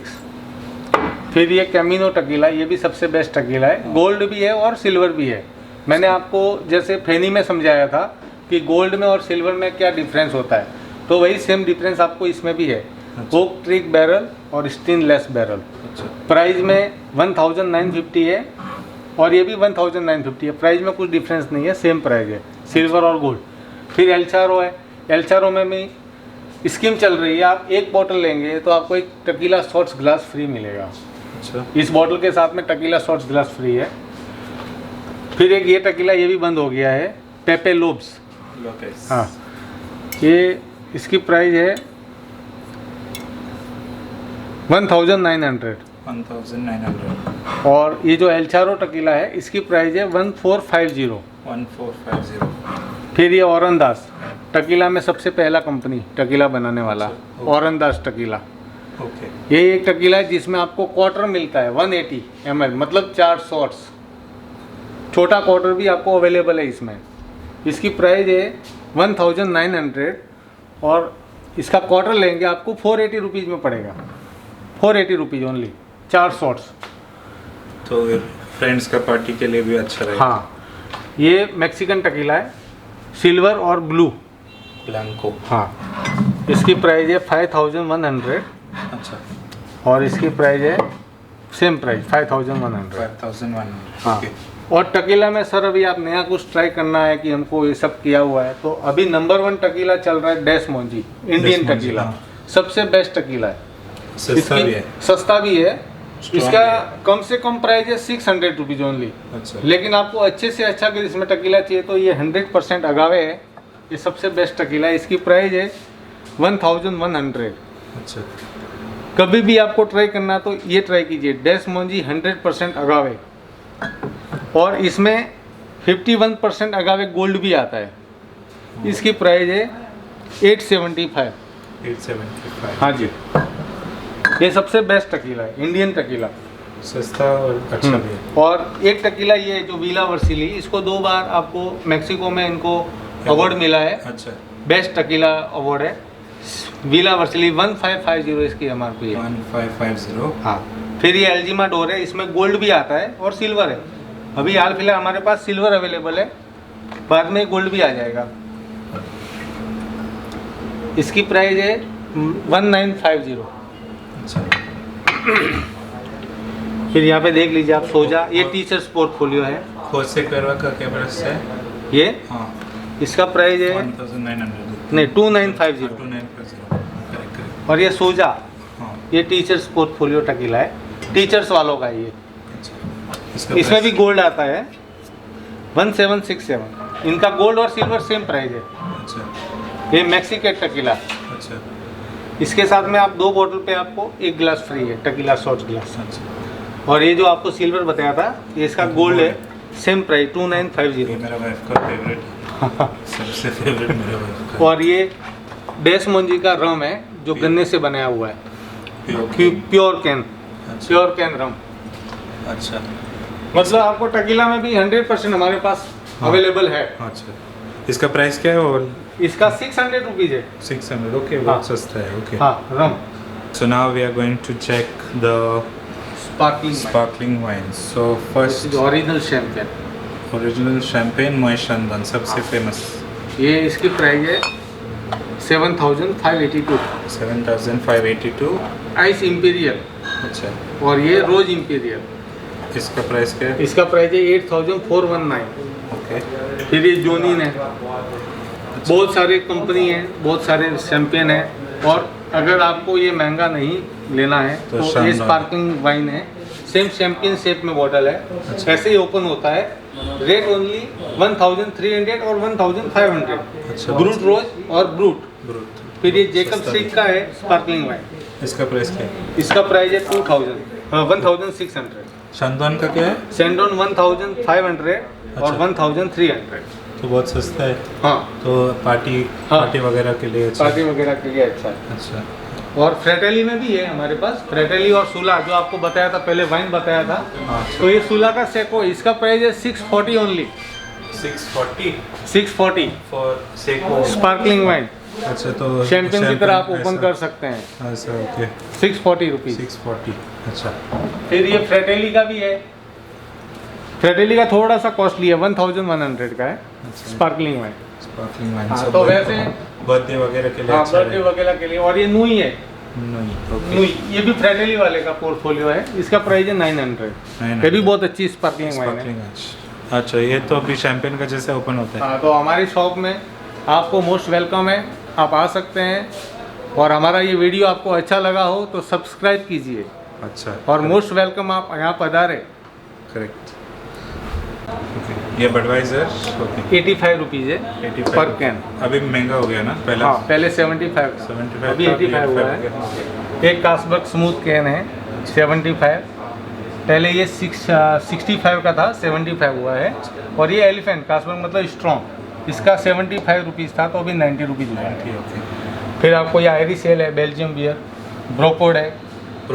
फिर ये कैमिनो टकीला, ये भी सबसे बेस्ट टकीला है. गोल्ड भी है और सिल्वर भी है. मैंने आपको जैसे फेनी में समझाया था कि गोल्ड में और सिल्वर में क्या डिफरेंस होता है, तो वही सेम डिफरेंस आपको इसमें भी है. अच्छा. ओक ट्रिक बैरल और स्टेनलेस बैरल. अच्छा. प्राइस में 1950 है और ये भी 1950 है. प्राइस में कुछ डिफरेंस नहीं है, सेम प्राइस है, सिल्वर और गोल्ड. फिर एल्चारो है. एल्चारो में भी स्कीम चल रही है. आप एक बोतल लेंगे तो आपको एक टकीला शॉट्स ग्लास फ्री मिलेगा. अच्छा. इस बोतल के साथ में टकीला शॉट्स ग्लास फ्री है. फिर एक ये टकीला, ये भी बंद हो गया है, पेपे लोब्स. लोपेस. हाँ, ये इसकी प्राइस है 1900. 1900. और ये जो एल्चारो टकीला है इसकी प्राइस है 1450. 1450. फिर ये औरंदास टकीला में सबसे पहला कंपनी टकीला बनाने वाला, अच्छा. औरंदास टकीला. ओके. ये एक टकीला है जिसमें आपको क्वार्टर मिलता है 180 ml, मतलब 4 शॉट्स. छोटा क्वार्टर भी आपको अवेलेबल है इसमें. इसकी प्राइस है 1900 और इसका क्वार्टर लेंगे आपको 480 रुपीज़ में पड़ेगा. 480 रुपीज़ ओनली, 4 शॉट्स. तो फ्रेंड्स का पार्टी के लिए भी अच्छा रहेगा. हाँ. ये मैक्सिकन टकीला है, सिल्वर और ब्लू. ब्लैंको. हाँ. इसकी प्राइस है 5100. अच्छा. और इसकी प्राइस है सेम प्राइस 5100. 5100. हाँ. ओके. और टकीला में सर अभी आप नया कुछ ट्राई करना है कि हमको ये सब किया हुआ है, तो अभी नंबर 1 टकीला चल रहा है डेस मोंजी, इंडियन मोंजी, टकीला। हाँ। सबसे बेस्ट टकीला है, सस्ता भी है। सस्ता भी है। Strong इसका भी है। कम से कम प्राइस है 600 रुपीज ओनली। अच्छा। लेकिन आपको अच्छे से अच्छा अगर इसमें टकीला चाहिए तो ये 100% अगावे है, ये सबसे बेस्ट टकीला है। इसकी प्राइस है 1100। अच्छा। कभी भी आपको ट्राई करना तो ये ट्राई कीजिए, डेस मोंजी 100% अगावे। और इसमें 51% अगावे गोल्ड भी आता है। इसकी प्राइस है 875। 875। हाँ जी, ये सबसे बेस्ट टकीला है, इंडियन टकीला। सस्ता और अच्छा भी है। और एक टकीला ये है जो वीला वर्सिली, इसको 2 बार आपको मैक्सिको में इनको अवार्ड मिला है। अच्छा। बेस्ट टकीला अवार्ड है वीला वर्सिली। 1550 इसकी MRP है। 1550। हाँ। फिर ये एल्जिमा डोर है, इसमें गोल्ड भी आता है और सिल्वर है। अभी हाल फिलहाल हमारे पास सिल्वर अवेलेबल है, बाद में गोल्ड भी आ जाएगा। इसकी प्राइस है 1950। अच्छा। फिर यहाँ पे देख लीजिए आप सोजा, ये टीचर्स पोर्टफोलियो है। खोसे करवा का क्या प्राइस है? ये हाँ। इसका प्राइस है 1900। नहीं 2950। 2950। Correct correct. और ये सोजा, हाँ। ये टीचर्स पोर्टफोलियो टकीला है, टीचर्स वालों का ये। अच्छा। इसका इसमें भी प्राइस? गोल्ड आता है 1767। इनका गोल्ड और सिल्वर सेम प्राइस है। अच्छा। ये मैक्सिकेट टकीला। अच्छा। इसके साथ में आप 2 बोतल पे आपको 1 गिलास फ्री है, टकीला शॉर्ट गिलास। अच्छा। और ये जो आपको सिल्वर बताया था, ये इसका गोल्ड है, सेम प्राइस 2950। ये मेरा वाइफ का फेवरेट है। सबसे फेवरेट मेरे वाइफ का। और ये डेस मोंजी का रम है जो गन्ने से बनाया हुआ है, प्योर कैन, अच्छा। प्योर कैन रम। अच्छा। मतलब आपको टकीला में भी 100% हमारे पास अवेलेबल है। अच्छा। इसका प्राइस क्या है? और इसका 600 रुपीज है। 600। ओके, हाँ। बहुत सस्ता है। ओके। हाँ, रम So now we are going to check the sparkling sparkling wines. So first, original champagne. original champagne Moishandan, सबसे फेमस। ये इसकी प्राइस है 7582। 7582। Ice imperial. अच्छा। और ये रोज इंपीरियल, इसका प्राइस क्या है? इसका प्राइस है 8419। ओके। फिर ये जोनिन है, बहुत सारे कंपनी है, बहुत सारे शैंपेन है। और अगर आपको ये महंगा नहीं लेना है तो तो ये शानदार। स्पार्कलिंग वाइन है, सेम शैंपेन शेप में बॉटल है, ऐसे ही ओपन होता है। रेट ओनली 1300 और 1500। अच्छा। ब्रूट रोज और ब्रूट। ब्रूट। फिर ये जेकब सस्ता स्ट्रीट का है स्पार्कलिंग वाइन, इसका प्राइस क्या है? इसका प्राइस है 1600। शानदान का क्या है? सेंडोन 1500 और अच्छा। 1300। तो बहुत सस्ता है। हाँ, तो पार्टी हाँ। पार्टी वगैरह के लिए अच्छा। पार्टी वगैरह के लिए अच्छा है। अच्छा। और फ्रेटेली में भी है हमारे पास, फ्रेटेली और सूला जो आपको बताया था पहले, वाइन बताया था। हाँ। तो ये सूला का सेको, इसका प्राइस है 640 only. 640 640 for Seiko. Sparkling wine, अच्छा। तो शैंपेन की तरह आप champagne ओपन ऐसा- कर सकते हैं। ऐसा। ओके। 640 रुपीज। 640। अच्छा। फिर ये फ्रेटेली का भी है, फ्रेटेली का थोड़ा सा कॉस्टली है, 1100 का है अच्छा। Sparkling wine. Sparkling wine. हाँ, तो वैसे बर्थडे वगैरह के लिए हाँ, अच्छा बर्थडे वगैरह के लिए। और ये नूई है, नहीं। ओके। नूई, ये भी फ्रेटेली वाले का पोर्टफोलियो है, इसका प्राइस है 900। 900। ये भी बहुत अच्छी स्पार्कलिंग वाइन है। स्पार्कलिंग। अच्छा, ये तो अभी शैंपेन का जैसे ओपन होता है। हाँ, तो हमारी शॉप में आपको मोस्ट वेलकम है, आप आ सकते हैं। और हमारा ये वीडियो आपको अच्छा लगा हो तो सब्सक्राइब कीजिए, अच्छा। और मोस्ट वेलकम, आप यहाँ पधारे। करेक्ट। ओके। ये बडवाइजर। ओके। 85 रुपीज़ है 85 पर कैन। अभी महंगा हो गया ना? पहला हाँ, पहले 75 था, 75 अभी था, 85 हुआ है। ओके। एक कास्बर्ग स्मूथ कैन है 75, पहले ये 65 का था, 75 हुआ है। और ये एलिफेंट कास्बर्ग मतलब स्ट्रॉन्ग, इसका 75 रुपीज़ था, तो अभी 90 रुपीज़ हुआ है। ठीक, ओके। फिर आपको ये आयरिश एल है, बेल्जियम बियर, ब्रोकोड है,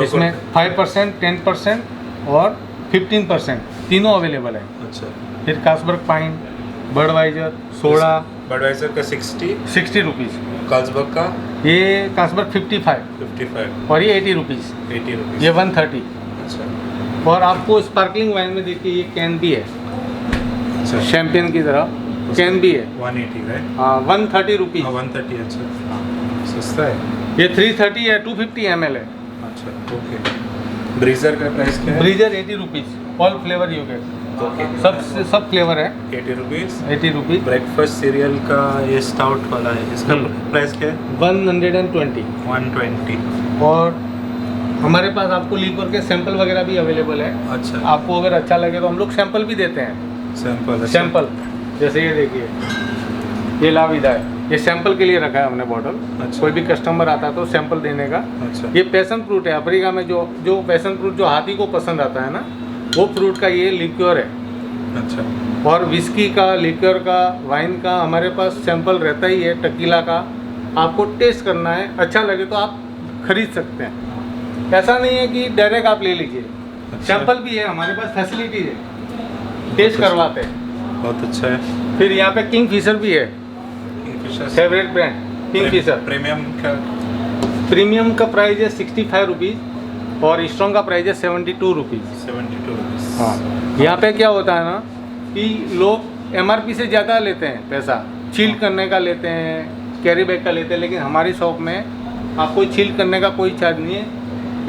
इसमें 5%, 10% और 15% तीनों अवेलेबल है। अच्छा। फिर कास्बर्ग पाइन, बडवाइजर, सोडा बडवाइजर का 60। 60 रुपीज़, कार्लसबर्ग का ये कास्बर्ग 55 55। और ये 80 रुपीज़, 80 रुपीज़। ये 130। अच्छा। और आपको स्पार्कलिंग वाइन में देखिए ये कैन भी है, अच्छा। शैंपेन की तरह कैन भी है। 180 है। हाँ, 130 रुपीज़। 130। अच्छा। सस्ता है। ये 330 है, 250 ml है। अच्छा। ओके। ब्रीजर का प्राइस क्या है? ब्रीजर 80 rupees, all flavour you get. Okay सब फ्लेवर है। 80 रुपीज़। 80 रुपीज़। ब्रेकफास्ट सीरियल का ये स्टाउट वाला है, इसका प्राइस क्या है? 120। 120। और हमारे पास आपको लीक्वर के सैंपल वगैरह भी अवेलेबल है। अच्छा, आपको अगर अच्छा लगे तो हम लोग सैंपल भी देते हैं। सैंपल जैसे ये देखिए, ये लाविदा है, ये सैंपल के लिए रखा है हमने बॉटल। अच्छा। कोई भी कस्टमर आता है तो सैंपल देने का। अच्छा, ये पैसन फ्रूट है, अफ्रीका में जो पैसन फ्रूट जो हाथी को पसंद आता है ना, वो फ्रूट का ये लिक्योर है। अच्छा। और विस्की का, लिक्योर का, वाइन का हमारे पास सैंपल रहता ही है, टकीला का। आपको टेस्ट करना है, अच्छा लगे तो आप खरीद सकते हैं। ऐसा नहीं है कि डायरेक्ट आप ले लीजिए। सैंपल भी है हमारे पास, फैसिलिटी है, टेस्ट करवाते हैं। बहुत अच्छा है। फिर यहाँ पे किंग फिशर भी है, favourite brand Kingfisher. Premium का प्राइस है 65 रुपीज़ और स्ट्रॉन्ग का प्राइस है 72 रुपीज़। 72 रुपीज़। हाँ, यहाँ पे क्या होता है ना कि लोग MRP से ज़्यादा लेते हैं पैसा, छील करने का लेते हैं, कैरी बैग का लेते हैं, लेकिन हमारी शॉप में आपको छील करने का कोई चार्ज नहीं है।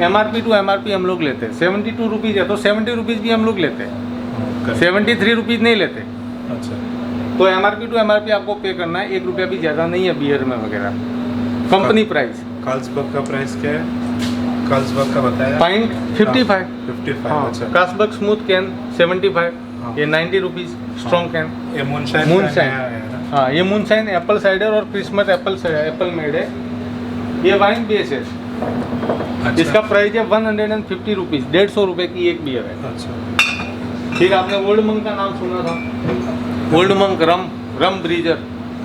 MRP टू MRP हम लोग लेते हैं। 72 रुपीज़ है तो 70 रुपीज़ भी हम लोग लेते हैं, 73 रुपीज़ नहीं लेते। अच्छा, तो MRP टू MRP आपको पे करना है, 1 रुपया भी ज़्यादा नहीं है बियर में वगैरह। Company price. कार्ल्सबर्ग का प्राइस क्या है? कार्ल्सबर्ग का बताया पाइंट 55। 55। हाँ, अच्छा। Carlsberg smooth can 75। हाँ। ये 90 रुपीज़ स्ट्रॉन्ग कैन। ये मूनशाइन। मूनशाइन, हाँ, ये मूनशाइन एप्पल साइडर और क्रिसमस एप्पल मेड है। ये वाइन बेस है। अच्छा। इसका प्राइस है 150 रुपीज़, 150 रुपये की एक बियर है। अच्छा। फिर आपने ओल्ड मंक का नाम सुना था? ओल्ड मंक रम ब्रीजर।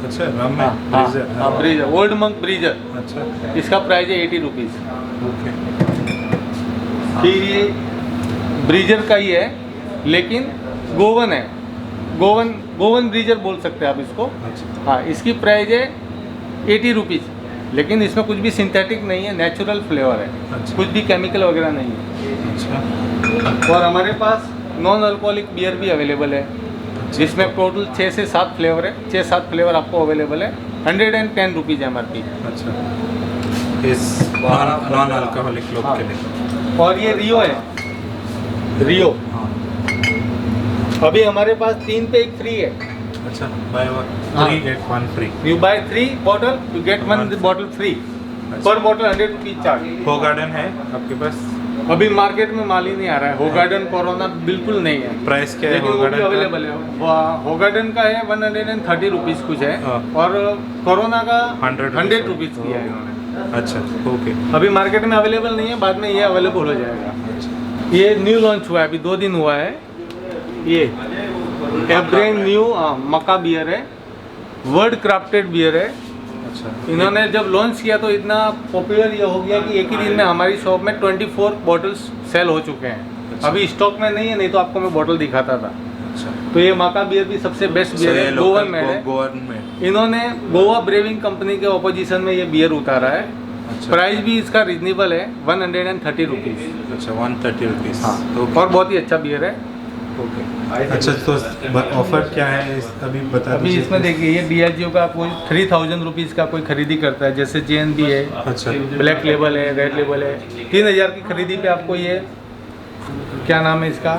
अच्छा, रम है। हाँ, ब्रीजर। हाँ, ब्रीजर, ओल्ड मंक ब्रीजर। अच्छा, इसका प्राइस है 80 रुपीज़। ओके। फिर ये ब्रीजर का ही है, लेकिन गोवन है, गोवन ब्रीजर बोल सकते हैं आप इसको। अच्छा, हाँ, इसकी प्राइस है 80 रुपीज़, लेकिन इसमें कुछ भी सिंथेटिक नहीं है, नेचुरल फ्लेवर है। अच्छा। कुछ भी केमिकल वगैरह नहीं है। अच्छा। और हमारे पास नॉन अल्कोहलिक बियर भी अवेलेबल है, जिसमें टोटल 6 से 7 फ्लेवर है। 6-7 फ्लेवर आपको अवेलेबल है। 110 रुपीज़ MRP। अच्छा, इस नॉन अल्कोहलिक लोग हाँ। के लिए। और ये रियो है, रियो हाँ। अभी हमारे पास 3 पे 1 फ्री है। अच्छा, बाय वन हाँ। 3 get 1 free. You buy 3 bottle you get 1 bottle free. पर बॉटल 100 रुपीज़ चार्ज। हो गार्डन है आपके पास? अभी मार्केट में माल ही नहीं आ रहा है। हो गार्डन कोरोना बिल्कुल नहीं है। प्राइस क्या है लेकिन हो वो भी गार्डन का? अवेलेबल है। हो गार्डन का है 130 रुपीज़ कुछ है। हाँ। और कोरोना का 100 रुपीज़ किया है इन्होंने। अच्छा, ओके। अभी मार्केट में अवेलेबल नहीं है, बाद में ये अवेलेबल हो जाएगा। अच्छा, ये न्यू लॉन्च हुआ है, अभी 2 दिन हुआ है। ये ब्रांड न्यू मक्का बियर है, वर्ल्ड क्राफ्टेड बियर है। अच्छा। इन्होंने जब लॉन्च किया तो इतना पॉपुलर ये हो गया कि एक ही दिन में हमारी शॉप में 24 बॉटल्स सेल हो चुके हैं। अच्छा। अभी स्टॉक में नहीं है, नहीं तो आपको मैं बॉटल दिखाता था। अच्छा, तो ये मक्का बियर भी सबसे बेस्ट बियर है, गोवन में है। गोवन में। इन्होंने गोवा ब्रेविंग कंपनी के ऑपोजिशन में ये बियर उतारा है। अच्छा। प्राइस भी इसका रिजनेबल है, 130 रुपीज़। अच्छा, 130 रुपीज़। हाँ, ओके। और बहुत ही अच्छा बियर है। ओके। अच्छा, तो ऑफर क्या है अभी बता अभी दीजिए। इसमें देखिए, ये Diageo का कोई 3000 रुपीज़ का कोई खरीदी करता है, जैसे JNB है, अच्छा। ब्लैक लेबल है, रेड लेबल है। 3000 की खरीदी पे आपको ये क्या नाम है इसका,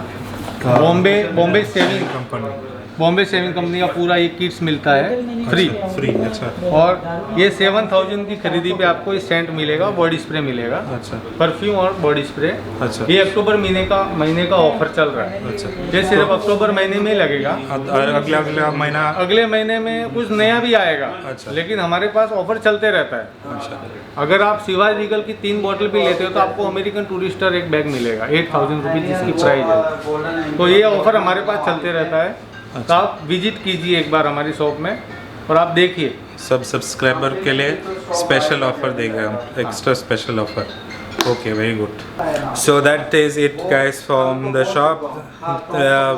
बॉम्बे शेविंग कंपनी का पूरा ये किट्स मिलता है फ्री। फ्री। अच्छा। और ये 7000 की खरीदी पे आपको ये सेंट मिलेगा, बॉडी स्प्रे मिलेगा, अच्छा। परफ्यूम और बॉडी स्प्रे। अच्छा। ये अक्टूबर महीने का ऑफर चल रहा है। अच्छा। ये सिर्फ अक्टूबर महीने में लगेगा। और अगला महीना? अगले महीने में कुछ नया भी आएगा। अच्छा। लेकिन हमारे पास ऑफर चलते रहता है। अच्छा। अगर आप शिवाजी रीगल की 3 बॉटल भी लेते हो तो आपको अमेरिकन टूरिस्टर एक बैग मिलेगा, 8000 रुपीज़ जिसकी प्राइस है। तो ये ऑफर हमारे पास चलते रहता है। तो आप विजिट कीजिए एक बार हमारी शॉप में और आप देखिए। सब सब्सक्राइबर के लिए स्पेशल ऑफर देंगे हम, extra special offer. Okay, very good. So that is it, guys, from the shop.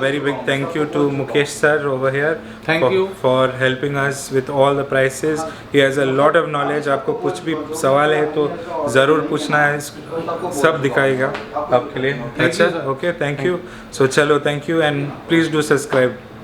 Very big thank you to Mukesh sir over here. Thank you for helping us with all the prices. He has a lot of knowledge. आपको कुछ भी सवाल है तो ज़रूर पूछना है, सब दिखाएगा आपके लिए। अच्छा, okay, thank you. So चलो, thank you and please do subscribe.